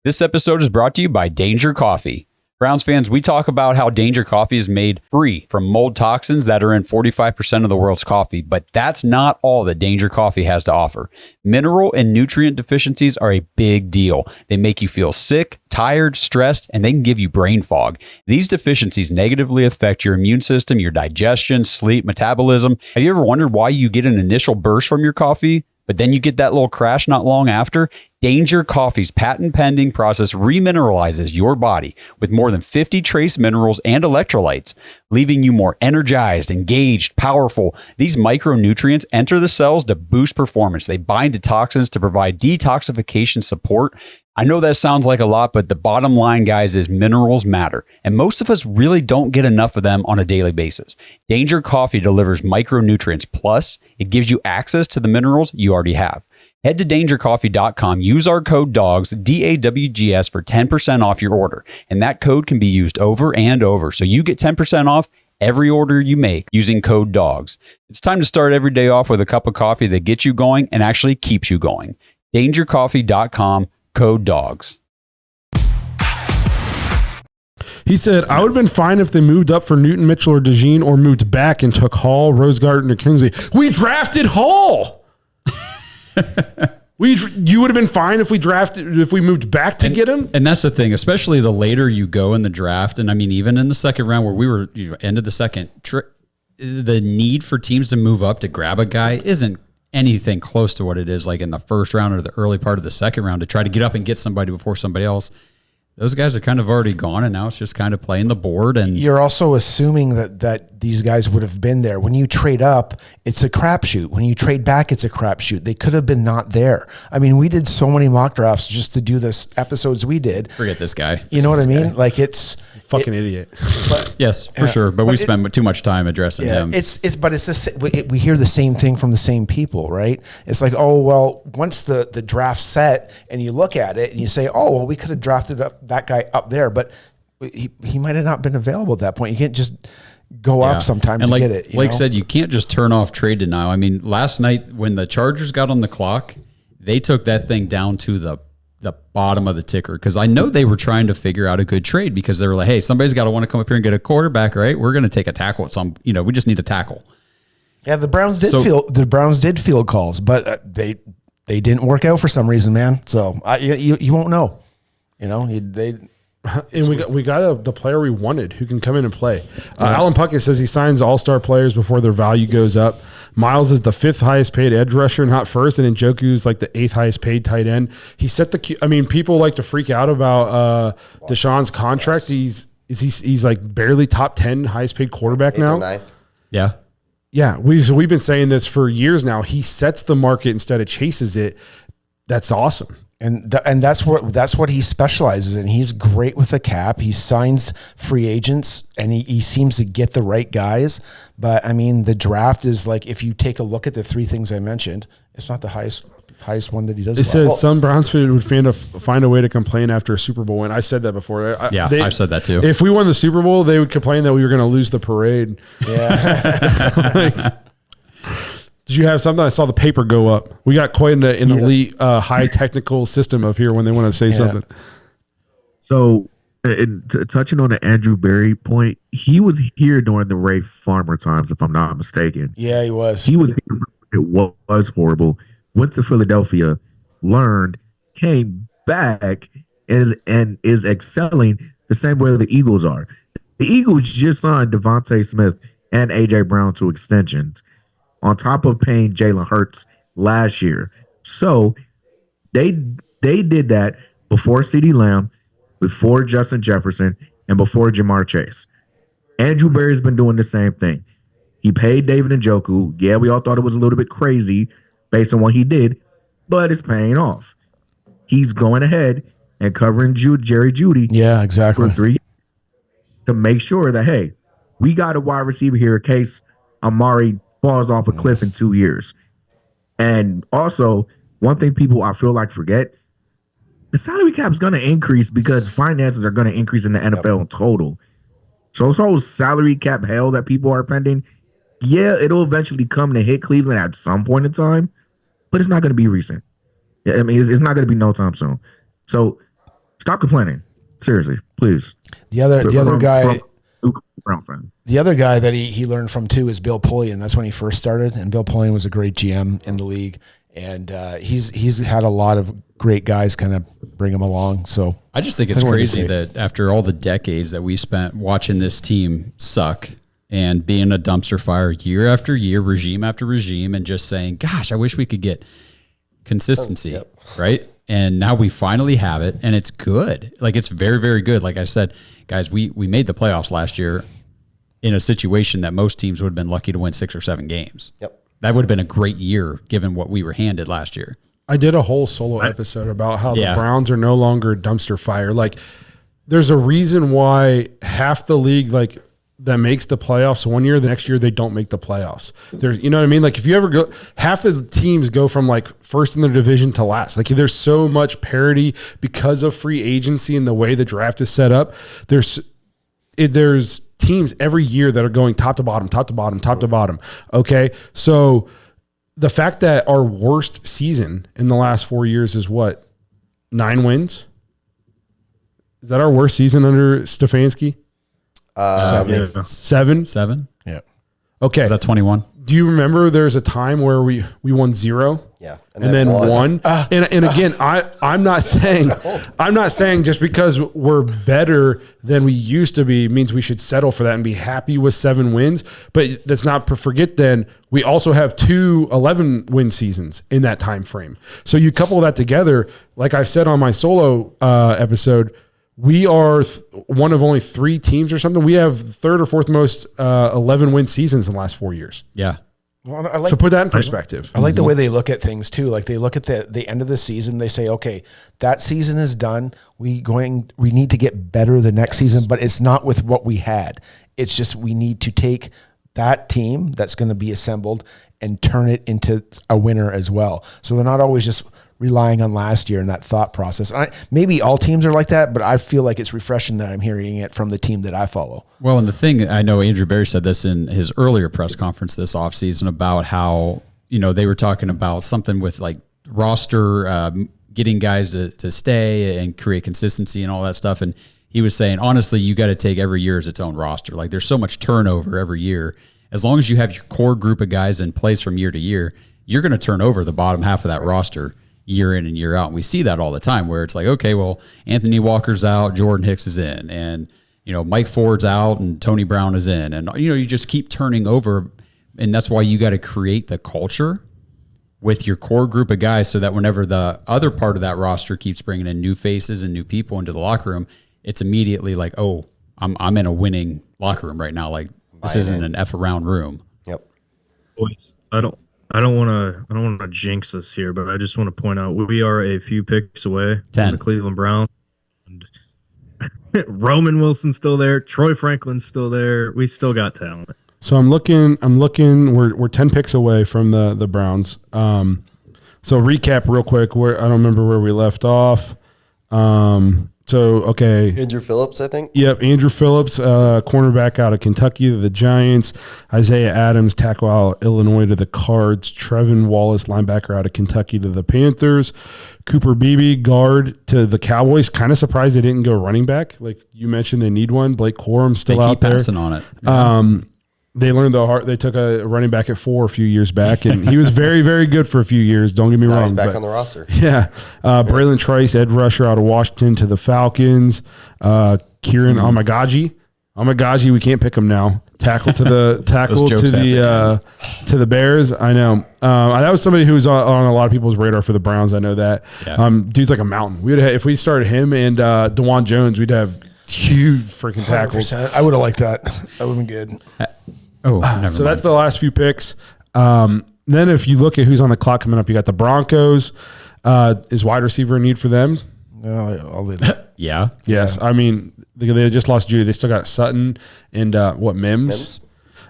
S8: This episode is brought to you by Danger Coffee. Browns fans, we talk about how Danger Coffee is made free from mold toxins that are in 45% of the world's coffee, but that's not all that Danger Coffee has to offer. Mineral and nutrient deficiencies are a big deal. They make you feel sick, tired, stressed, and they can give you brain fog. These deficiencies negatively affect your immune system, your digestion, sleep, metabolism. Have you ever wondered why you get an initial burst from your coffee, but then you get that little crash not long after? Danger Coffee's patent-pending process remineralizes your body with more than 50 trace minerals and electrolytes, leaving you more energized, engaged, powerful. These micronutrients enter the cells to boost performance. They bind to toxins to provide detoxification support. I know that sounds like a lot, but the bottom line, guys, is minerals matter, and most of us really don't get enough of them on a daily basis. Danger Coffee delivers micronutrients, plus it gives you access to the minerals you already have. Head to dangercoffee.com, use our code DAWGS, DAWGS, for 10% off your order. And that code can be used over and over. So you get 10% off every order you make using code DAWGS. It's time to start every day off with a cup of coffee that gets you going and actually keeps you going. dangercoffee.com, code DAWGS.
S2: He said, I would have been fine if they moved up for Newton Mitchell or DeJean, or moved back and took Hall, Rosegarten, or Kingsley. We drafted Hall. You would have been fine if we moved back to get him.
S3: And that's the thing, especially the later you go in the draft. And I mean, even in the second round where we were end of the second, the need for teams to move up to grab a guy isn't anything close to what it is like in the first round or the early part of the second round to try to get up and get somebody before somebody else. Those guys are kind of already gone, and now it's just kind of playing the board. And
S4: you're also assuming that these guys would have been there. When you trade up, it's a crapshoot. When you trade back, it's a crapshoot. They could have been not there. I mean, we did so many mock drafts just to do this episodes we did.
S3: Forget this guy.
S4: You know what I mean? Like
S2: fucking idiot.
S4: But,
S3: yes, for sure. But we spend too much time addressing him.
S4: We hear the same thing from the same people, right? It's like, oh, well, once the draft's set and you look at it and you say, oh, well, we could have drafted up that guy up there, but he might have not been available at that point. You can't just go up sometimes and get it.
S3: Like said, you can't just turn off trade denial. I mean, last night when the Chargers got on the clock, they took that thing down to the bottom of the ticker, because I know they were trying to figure out a good trade, because they were like, hey, somebody's got to want to come up here and get a quarterback, right? We're going to take a tackle at some, we just need a tackle. Yeah,
S4: the Browns did field calls, but they didn't work out for some reason, man. So you won't know.
S2: And we got the player we wanted who can come in and play. Alan Puckett says he signs all-star players before their value goes up. Miles is the 5th highest paid edge rusher, not first, and Njoku is like the 8th highest paid tight end. He set people like to freak out about Deshaun's contract.
S7: Yes.
S2: He's like barely top 10 highest paid quarterback
S7: 8th or
S2: now.
S7: 9th.
S3: Yeah.
S2: Yeah, we've been saying this for years now. He sets the market instead of chases it. That's awesome.
S4: And that's what he specializes in. He's great with the cap. He signs free agents, and he seems to get the right guys. But I mean, the draft is like, if you take a look at the 3 things I mentioned, it's not the highest one that he does.
S2: It says some Browns fans would find a way to complain after a Super Bowl win. I said that before.
S3: I've said that too.
S2: If we won the Super Bowl, they would complain that we were going to lose the parade.
S4: Yeah.
S2: Did you have something? I saw the paper go up. We got quite an elite, high technical system up here when they want to say something.
S6: So, touching on the Andrew Berry point, he was here during the Ray Farmer times, if I'm not mistaken.
S4: Yeah, he was.
S6: He was here. It was horrible. Went to Philadelphia, learned, came back, and is excelling the same way the Eagles are. The Eagles just signed Devontae Smith and A.J. Brown to extensions, on top of paying Jalen Hurts last year. So they did that before CeeDee Lamb, before Justin Jefferson, and before Jamar Chase. Andrew Berry's been doing the same thing. He paid David Njoku. Yeah, we all thought it was a little bit crazy based on what he did, but it's paying off. He's going ahead and covering Jerry Jeudy.
S4: Yeah, exactly.
S6: For 3 years to make sure that, hey, we got a wide receiver here in case Amari falls off a cliff in 2 years. And also, one thing people I feel like forget, the salary cap is going to increase because finances are going to increase in the NFL in total. So this whole salary cap hell that people are pending, yeah, it'll eventually come to hit Cleveland at some point in time, but it's not going to be recent. I mean, it's not going to be no time soon. So stop complaining. Seriously, please.
S4: The other guy
S6: Brown fan.
S4: The other guy that he learned from too is Bill Polian. That's when he first started, and Bill Polian was a great GM in the league, and he's had a lot of great guys kind of bring him along. So
S3: I just think it's crazy that after all the decades that we spent watching this team suck and being a dumpster fire year after year, regime after regime, and just saying, "Gosh, I wish we could get consistency," right? And now we finally have it, and it's good. Like, it's very, very good. Like I said, guys, we made the playoffs last year in a situation that most teams would have been lucky to win 6 or 7 games.
S7: Yep.
S3: That would have been a great year given what we were handed last year.
S2: I did a whole solo episode about how the Browns are no longer a dumpster fire. Like, there's a reason why half the league, like, that makes the playoffs one year, the next year they don't make the playoffs. There's, you know what I mean? Like, if you ever go, half of the teams go from like first in the division to last. Like, there's so much parity because of free agency and the way the draft is set up. There's teams every year that are going top to bottom, top to bottom, top to bottom. Okay. So the fact that our worst season in the last 4 years is what? 9 wins? Is that our worst season under Stefanski? 7.
S4: yeah.
S2: Okay.
S3: Is that 21?
S2: Do you remember there's a time where we won 0?
S7: Yeah.
S2: And then 1. And again, I'm not saying just because we're better than we used to be means we should settle for that and be happy with 7 wins. But let's not forget then we also have 2 11-win seasons in that time frame. So you couple that together, like I've said on my solo episode, we are one of only 3 teams or something. We have 3rd or 4th most 11-win seasons in the last 4 years.
S3: Yeah.
S4: Well, I like,
S2: so put that in perspective.
S4: I like the way they look at things too. Like, they look at the end of the season. They say, okay, that season is done. We need to get better the next season, but it's not with what we had. It's just, we need to take that team that's going to be assembled and turn it into a winner as well. So they're not always just relying on last year and that thought process. Maybe all teams are like that, but I feel like it's refreshing that I'm hearing it from the team that I follow.
S3: Well, and the thing, I know Andrew Berry said this in his earlier press conference this offseason about how, they were talking about something with like roster, getting guys to stay and create consistency and all that stuff. And he was saying, honestly, you got to take every year as its own roster. Like, there's so much turnover every year. As long as you have your core group of guys in place from year to year, you're going to turn over the bottom half of that roster. year in and year out. And we see that all the time where it's like, okay, well, Anthony Walker's out, Jordan Hicks is in, and Mike Ford's out and Tony Brown is in, and you just keep turning over, and that's why you got to create the culture with your core group of guys so that whenever the other part of that roster keeps bringing in new faces and new people into the locker room, it's immediately like, oh, I'm in a winning locker room right now. Like this isn't an F around room.
S7: Yep.
S5: Boys, I don't want to jinx us here, but I just want to point out we are a few picks away
S3: 10.
S5: from the Cleveland Browns. And Roman Wilson's still there. Troy Franklin's still there. We still got talent.
S2: So I'm looking. We're 10 picks away from the Browns. So recap real quick. I don't remember where we left off. Okay.
S7: Andrew Phillips, I think.
S2: Yep, Andrew Phillips, cornerback out of Kentucky to the Giants. Isaiah Adams, tackle out of Illinois to the Cards. Trevin Wallace, linebacker out of Kentucky to the Panthers. Cooper Beebe, guard to the Cowboys. Kind of surprised they didn't go running back. Like you mentioned, they need one. Blake Corum still
S3: They
S2: out
S3: keep
S2: there.
S3: passing on it. Yeah.
S2: They learned the hard. They took a running back at 4 a few years back, and he was very, very good for a few years. Don't get me
S7: Now
S2: wrong.
S7: he's back
S2: but-
S7: on the roster.
S2: Yeah. Braylon Trice, Ed Rusher out of Washington to the Falcons. Kieran Omagaji, we can't pick him now. Tackle to the to the Bears. I know. That was somebody who was on a lot of people's radar for the Browns. I know that.
S3: Yeah.
S2: Dude's like a mountain. We would have, if we started him and DeJuan Jones, we'd have huge freaking tackles.
S4: 100%. I would have liked that. That would have been good.
S3: Oh, never
S2: So
S3: mind.
S2: that's the last few picks. Then if you look at who's on the clock coming up, you got the Broncos. Is wide receiver a need for them?
S4: No, I'll leave that.
S3: Yeah.
S2: Yes. I mean, they just lost Judy. They still got Sutton and Mims.
S7: Mims.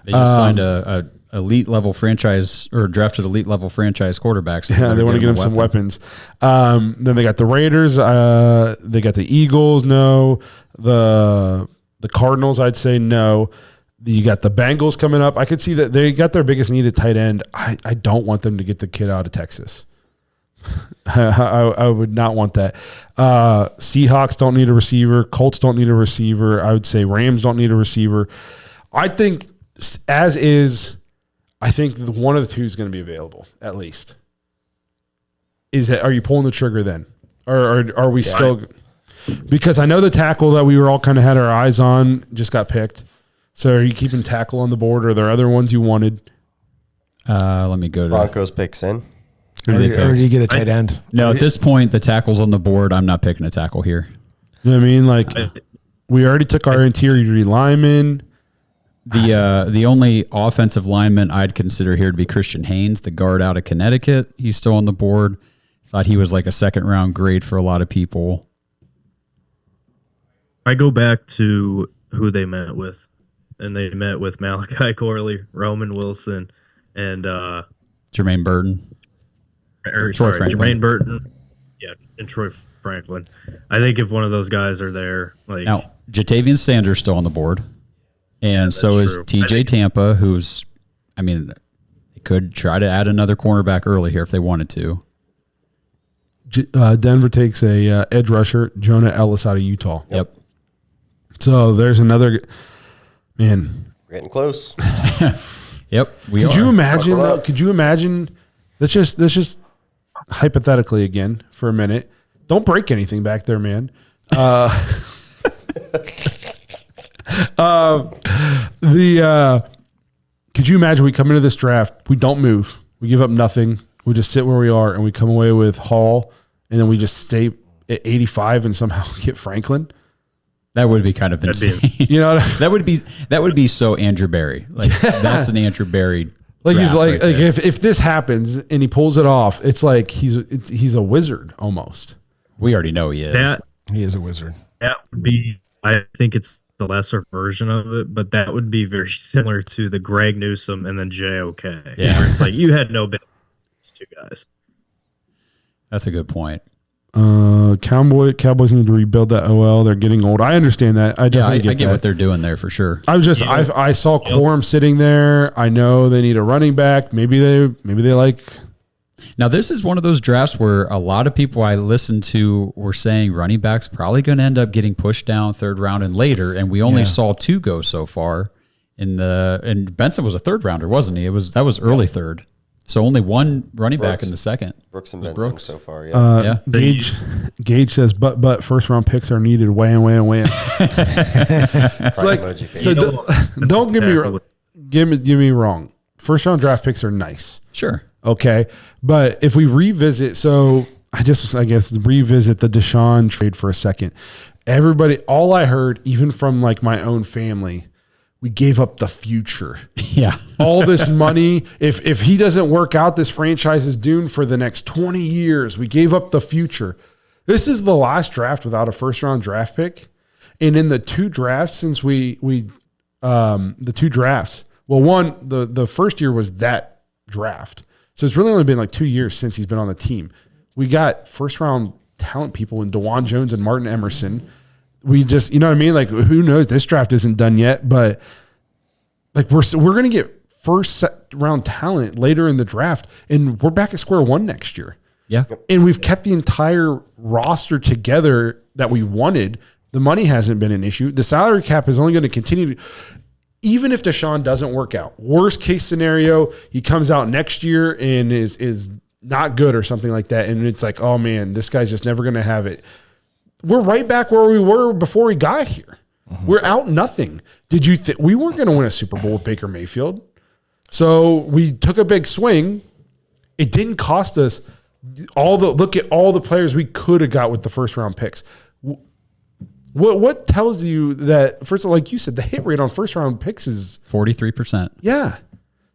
S3: They just signed a elite level franchise or drafted elite level franchise quarterbacks.
S2: Yeah, they want to get him some weapons. Then they got the Raiders. They got the Eagles. No. The Cardinals, I'd say no. You got the Bengals coming up. I could see that they got their biggest need at tight end. I don't want them to get the kid out of Texas. I would not want that. Seahawks don't need a receiver. Colts don't need a receiver. I would say Rams don't need a receiver. I think as is, I think one of the two is going to be available at least. Are you pulling the trigger then? Or are we still – because I know the tackle that we were all kind of had our eyes on just got picked. So are you keeping tackle on the board, or are there other ones you wanted?
S3: Let me go to
S7: Broncos picks in.
S3: who they
S4: Or
S3: picked.
S4: do you get a tight end?
S3: No, at this point, the tackle's on the board. I'm not picking a tackle here.
S2: You know what I mean? Like, we already took our interior lineman.
S3: The only offensive lineman I'd consider here to be Christian Haynes, the guard out of Connecticut. He's still on the board. Thought he was like a second round grade for a lot of people.
S5: I go back to who they met with, and they met with Malachi Corley, Roman Wilson, and
S3: Jermaine Burton.
S5: Jermaine Burton, and Troy Franklin. I think if one of those guys are there, like
S3: Now, Jatavian Sanders still on the board. And so is
S5: true.
S3: TJ Tampa, who's, I mean, they could try to add another cornerback early here if they wanted to.
S2: Denver takes a edge rusher, Jonah Ellis out of Utah.
S3: Yep.
S2: So there's another man.
S7: We're getting close.
S3: Yep.
S2: Could you imagine?
S7: Buckle up.
S2: Could you imagine? Let's just hypothetically again for a minute. Don't break anything back there, man. Could you imagine we come into this draft, we don't move, we give up nothing, we just sit where we are, and we come away with Hall, and then we just stay at 85 and somehow get Franklin?
S3: That would be kind of insane.
S2: You know,
S3: that would be so Andrew Berry. Like that's an Andrew Berry.
S2: like he's
S3: draft
S2: like,
S3: right
S2: like
S3: there.
S2: if this happens and he pulls it off, it's like he's a wizard almost.
S3: We already know he is.
S5: that
S4: He is a wizard.
S5: that would be. I think it's the lesser version of it, but that would be very similar to the Greg Newsome and then JOK.
S3: Yeah.
S5: Where it's like you had no business, these two guys.
S3: That's a good point.
S2: Cowboys need to rebuild that OL. They're getting old. I understand that. I
S3: Yeah,
S2: definitely
S3: I get
S2: that.
S3: what they're doing there for sure.
S2: I was just I saw Quorum sitting there. I know they need a running back. Maybe they like.
S3: Now, this is one of those drafts where a lot of people I listened to were saying running backs probably going to end up getting pushed down third round and later, and we only saw 2 go so far. And Benson was a third rounder, wasn't he? That was early third. So only one running back in the second.
S7: Brooks and Benson so far. Yeah.
S2: Gage says, but first round picks are needed. Wham. It's like, so don't get me wrong. First round draft picks are nice.
S3: Sure.
S2: Okay. But if we revisit, I guess revisit the Deshaun trade for a second. Everybody, all I heard, even from like my own family, we gave up the future.
S3: Yeah.
S2: All this money. If he doesn't work out, this franchise is doomed for the next 20 years. We gave up the future. This is the last draft without a first round draft pick. And in the two drafts since the two drafts, well, one, the first year was that draft. So it's really only been like 2 years since he's been on the team. We got first round talent people in DeJuan Jones and Martin Emerson. We just, you know what I mean? Like, who knows? This draft isn't done yet, but like we're going to get first round talent later in the draft, and we're back at square one next year.
S3: Yeah.
S2: And we've kept the entire roster together that we wanted. The money hasn't been an issue. The salary cap is only going to continue to, even if Deshaun doesn't work out. Worst case scenario, he comes out next year and is not good or something like that. And it's like, oh man, this guy's just never going to have it. We're right back where we were before we got here. Mm-hmm. We're out nothing. Did you think we weren't going to win a Super Bowl with Baker Mayfield? So we took a big swing. It didn't cost us look at all the players we could have got with the first round picks. What tells you that, first of all, like you said, the hit rate on first round picks is
S3: 43%.
S2: Yeah.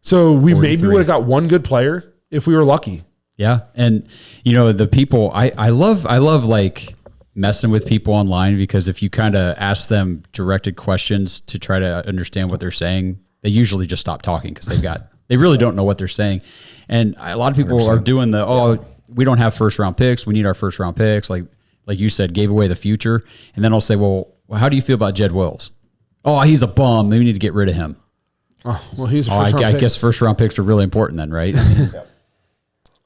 S2: So we
S3: 43.
S2: maybe would have got one good player if we were lucky.
S3: Yeah. And you know, the people I love like messing with people online, because if you kind of ask them directed questions to try to understand what they're saying, they usually just stop talking because they really don't know what they're saying. And a lot of people 100%. Are doing we don't have first round picks. We need our first round picks. Like you said, gave away the future. And then I'll say, well, how do you feel about Jed Wills? Oh, he's a bum. We need to get rid of him.
S2: Oh, well, he's a first round
S3: pick.
S2: I
S3: guess first round picks are really important then, right?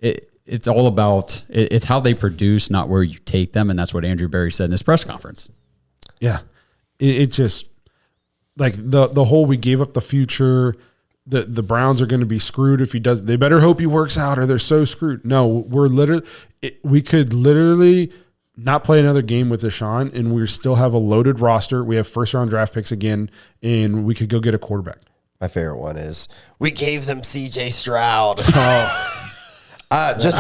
S3: It's all about, it's how they produce, not where you take them. And that's what Andrew Berry said in his press conference.
S2: Yeah. It just, like the whole, we gave up the future. The Browns are going to be screwed if he does. They better hope he works out or they're so screwed. No, we could literally not play another game with Deshaun and we still have a loaded roster. We have first round draft picks again, and we could go get a quarterback.
S7: My favorite one is we gave them CJ Stroud. Just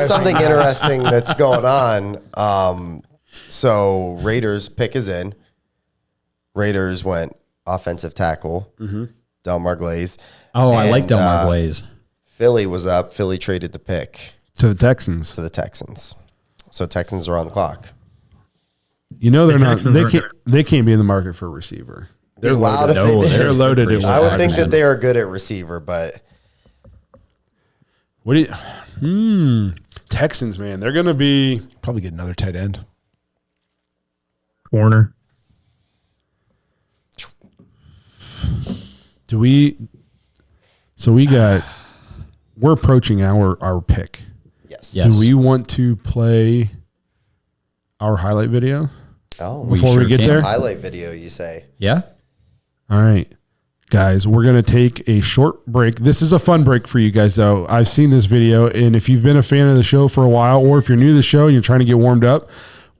S7: something interesting that's going on. So Raiders pick is in. Raiders went offensive tackle, Delmar Glaze.
S3: Oh, I like Delmar Glaze.
S7: Philly was up. Philly traded the pick
S2: to the Texans.
S7: So Texans are on the clock.
S2: You know they're not. They can't be in the market for a receiver. They're loaded. They're loaded.
S7: I would think that they are good at receiver, but
S2: what do you? Texans, man, they're going to be
S4: probably get another tight end,
S5: corner.
S2: Do we? So we're approaching our pick.
S7: Yes.
S2: Do we want to play our highlight video?
S7: Oh,
S2: before we get there,
S7: highlight video, you say?
S3: Yeah.
S2: All right, guys, we're going to take a short break. This is a fun break for you guys, though. I've seen this video, and if you've been a fan of the show for a while, or if you're new to the show and you're trying to get warmed up,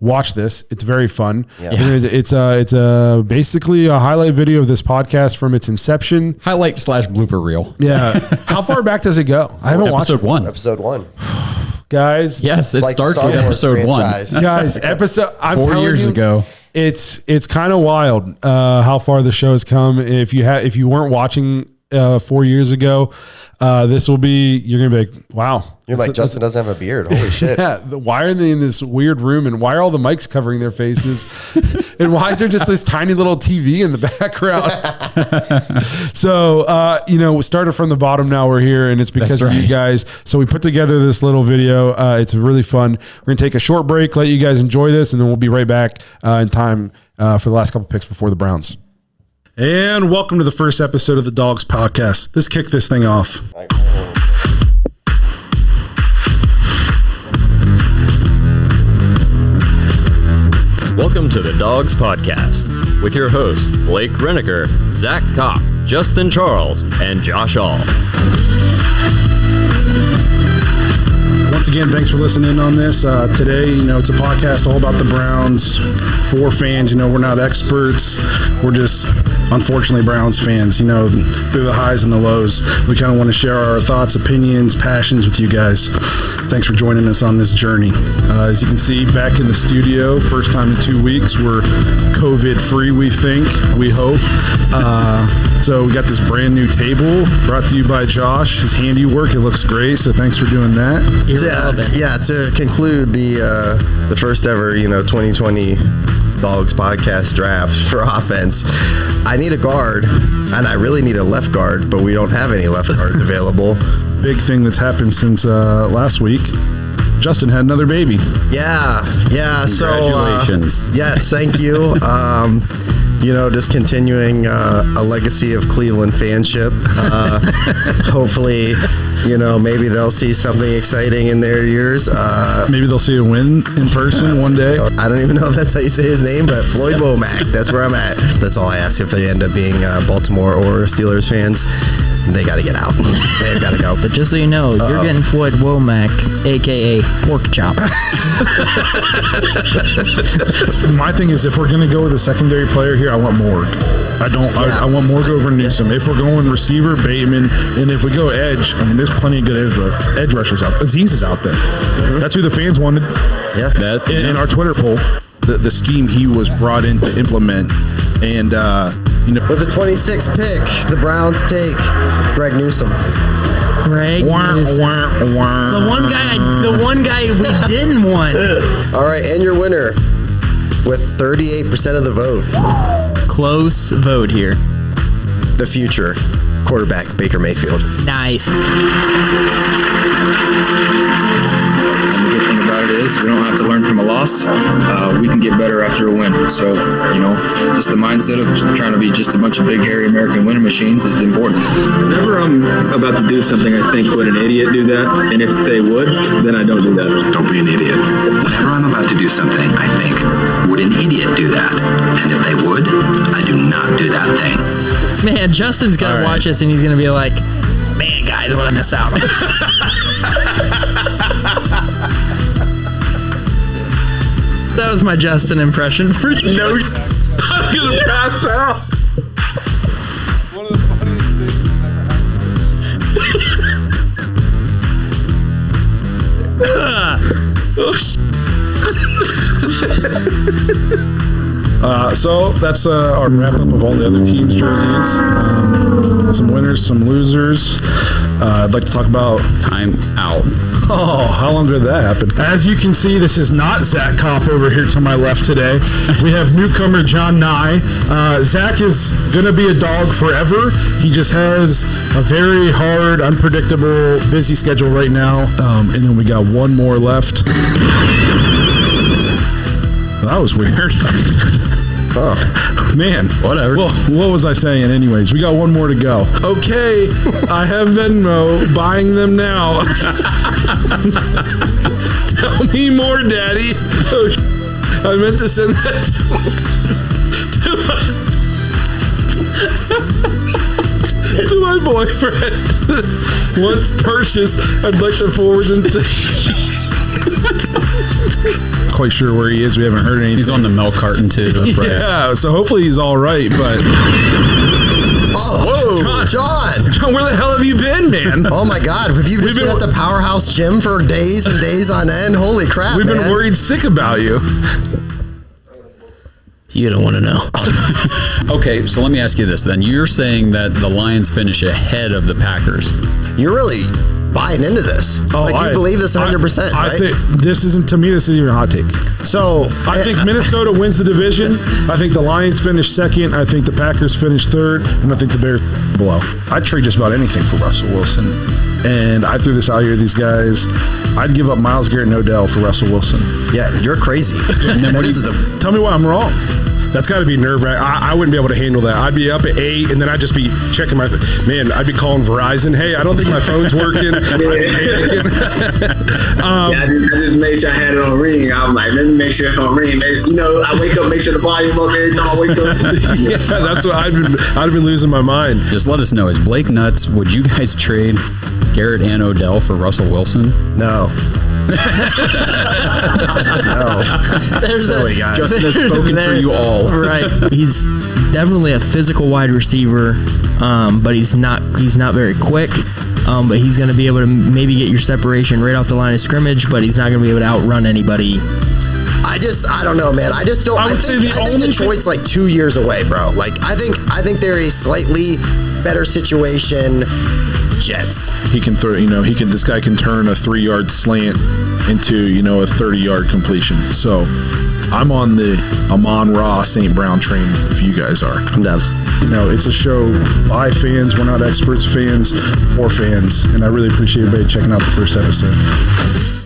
S2: watch this. It's very fun. Yeah. It's basically a highlight video of this podcast from its inception.
S3: Highlight / blooper reel.
S2: Yeah. How far back does it go? I haven't watched it.
S7: Episode 1.
S2: Guys.
S3: Yes, it starts with episode 1.
S2: Guys, I'm
S3: 4 years ago.
S2: It's kind of wild how far the show has come. If you weren't watching 4 years ago, this will be, you're going to be like, wow.
S7: You're like, Justin doesn't have a beard. Holy shit.
S2: Yeah. Why are they in this weird room, and why are all the mics covering their faces? And why is there just this tiny little TV in the background? So, we started from the bottom. Now we're here, and it's because of you guys. So we put together this little video. It's really fun. We're going to take a short break, let you guys enjoy this, and then we'll be right back in time for the last couple picks before the Browns. And welcome to the first episode of the Dawgs podcast. Let's kick this thing off.
S9: Welcome to the Dawgs podcast with your hosts Blake Reneker, Zach Kopp, Justin Charles, and Josh All.
S2: again, thanks for listening in on this. Today, it's a podcast all about the Browns for fans. We're not experts. We're just, unfortunately, Browns fans. Through the highs and the lows, we kind of want to share our thoughts, opinions, passions with you guys. Thanks for joining us on this journey. As you can see, back in the studio, first time in 2 weeks. We're COVID-free, we think, we hope. So we got this brand new table brought to you by Josh. His handiwork, it looks great. So thanks for doing that.
S7: To conclude the first ever 2020 Dawgs podcast draft for offense, I need a guard, and I really need a left guard, but we don't have any left guards available.
S2: Big thing that's happened since last week. Justin had another baby.
S7: Yeah.
S3: Congratulations.
S7: So, yes, thank you. Just continuing a legacy of Cleveland fanship. Hopefully, maybe they'll see something exciting in their years.
S2: Maybe they'll see a win in person one day.
S7: I don't even know if that's how you say his name, but Floyd Womack, that's where I'm at. That's all I ask. If they end up being Baltimore or Steelers fans, they got to get out. They've got to go.
S10: But just so you know, you're getting Floyd Womack, a.k.a. Pork Chop.
S2: My thing is, if we're going to go with a secondary player here, I want Morg. I want Morg over Newsom. If we're going receiver, Bateman. And if we go edge, there's plenty of good edge rushers out there. Aziz is out there. Mm-hmm. That's who the fans wanted.
S7: Yeah.
S2: In our Twitter poll, the scheme he was brought in to implement. And,
S7: with the 26th pick, the Browns take Greg Newsom.
S10: Newsom. The one guy we didn't want.
S7: All right, and your winner with 38% of the vote.
S10: Close vote here.
S7: The future quarterback, Baker Mayfield.
S10: Nice.
S11: And the good thing about it is we don't have to learn from a loss. We can get better after a win. So, just the mindset of trying to be just a bunch of big, hairy American winning machines is important.
S12: Whenever I'm about to do something, I think, would an idiot do that? And if they would, then I don't do that.
S13: Don't be an idiot. Whenever I'm about to do something, I think, would an idiot do that? And if they would, I do not do that thing.
S10: Man, Justin's going to watch us and he's going to be like, man, guys, what I miss out. That was my Justin impression for you.
S2: No, I'm going to pass out. One of the funniest things that's ever happened. So that's our wrap up of all the other teams' jerseys. Some winners, some losers. I'd like to talk about
S3: time out.
S2: Oh, how long ago did that happen? As you can see, this is not Zach Kopp over here to my left today. We have newcomer John Nye. Zach is going to be a dog forever. He just has a very hard, unpredictable, busy schedule right now. And then we got one more left. That was weird. Oh, man.
S3: Whatever.
S2: Well, what was I saying anyways? We got one more to go. Okay, I have Venmo. Buying them now. Tell me more, Daddy. Oh, I meant to send that to my boyfriend. Once purchased, I'd like to forward them to quite sure where he is. We haven't heard anything.
S3: He's on the milk carton too.
S2: Yeah, so hopefully he's all right, but
S7: whoa, John,
S2: where the hell have you been, man?
S7: Oh my God, have you just been at the Powerhouse Gym for days and days on end? Holy crap,
S2: we've been worried sick about you.
S10: You don't want to know.
S3: Okay, so let me ask you this then. You're saying that the Lions finish ahead of the Packers.
S7: You're really buying into this.
S2: Oh,
S7: you believe this 100%, right?
S2: I think this isn't even a hot take.
S7: So
S2: I think Minnesota wins the division. I think the Lions finish second. I think the Packers finish third, and I think the Bears below. I'd trade just about anything for Russell Wilson. And I threw this out here, these guys. I'd give up Myles Garrett and Odell for Russell Wilson.
S7: Yeah, you're crazy.
S2: Tell me why I'm wrong. That's got to be nerve-wracking. I wouldn't be able to handle that. I'd be up at 8, and then I'd just be checking my... Man, I'd be calling Verizon. Hey, I don't think my phone's working. I'd be panicking.
S12: I just made sure I had it on ring. I'm like, let me make sure it's on ring. I wake up, make sure the volume up every time I wake up.
S2: Yeah, that's what I'd been losing my mind.
S3: Just let us know. Is Blake nuts? Would you guys trade Garrett and Odell for Russell Wilson?
S7: No.
S10: There's
S7: silly guy.
S8: Justin has spoken for you all.
S10: Right. He's definitely a physical wide receiver, but he's not very quick. But he's going to be able to maybe get your separation right off the line of scrimmage, but he's not going to be able to outrun anybody.
S7: I don't know, man. I just don't. I think Detroit's like 2 years away, bro. Like I think they're a slightly better situation. Jets.
S2: He can throw. This guy can turn a 3-yard slant into a 30-yard completion. So I'm on the Amon-Ra St. Brown train. If you guys are,
S7: I'm done.
S2: It's a show by fans. We're not experts, fans for fans, and I really appreciate everybody checking out the first episode.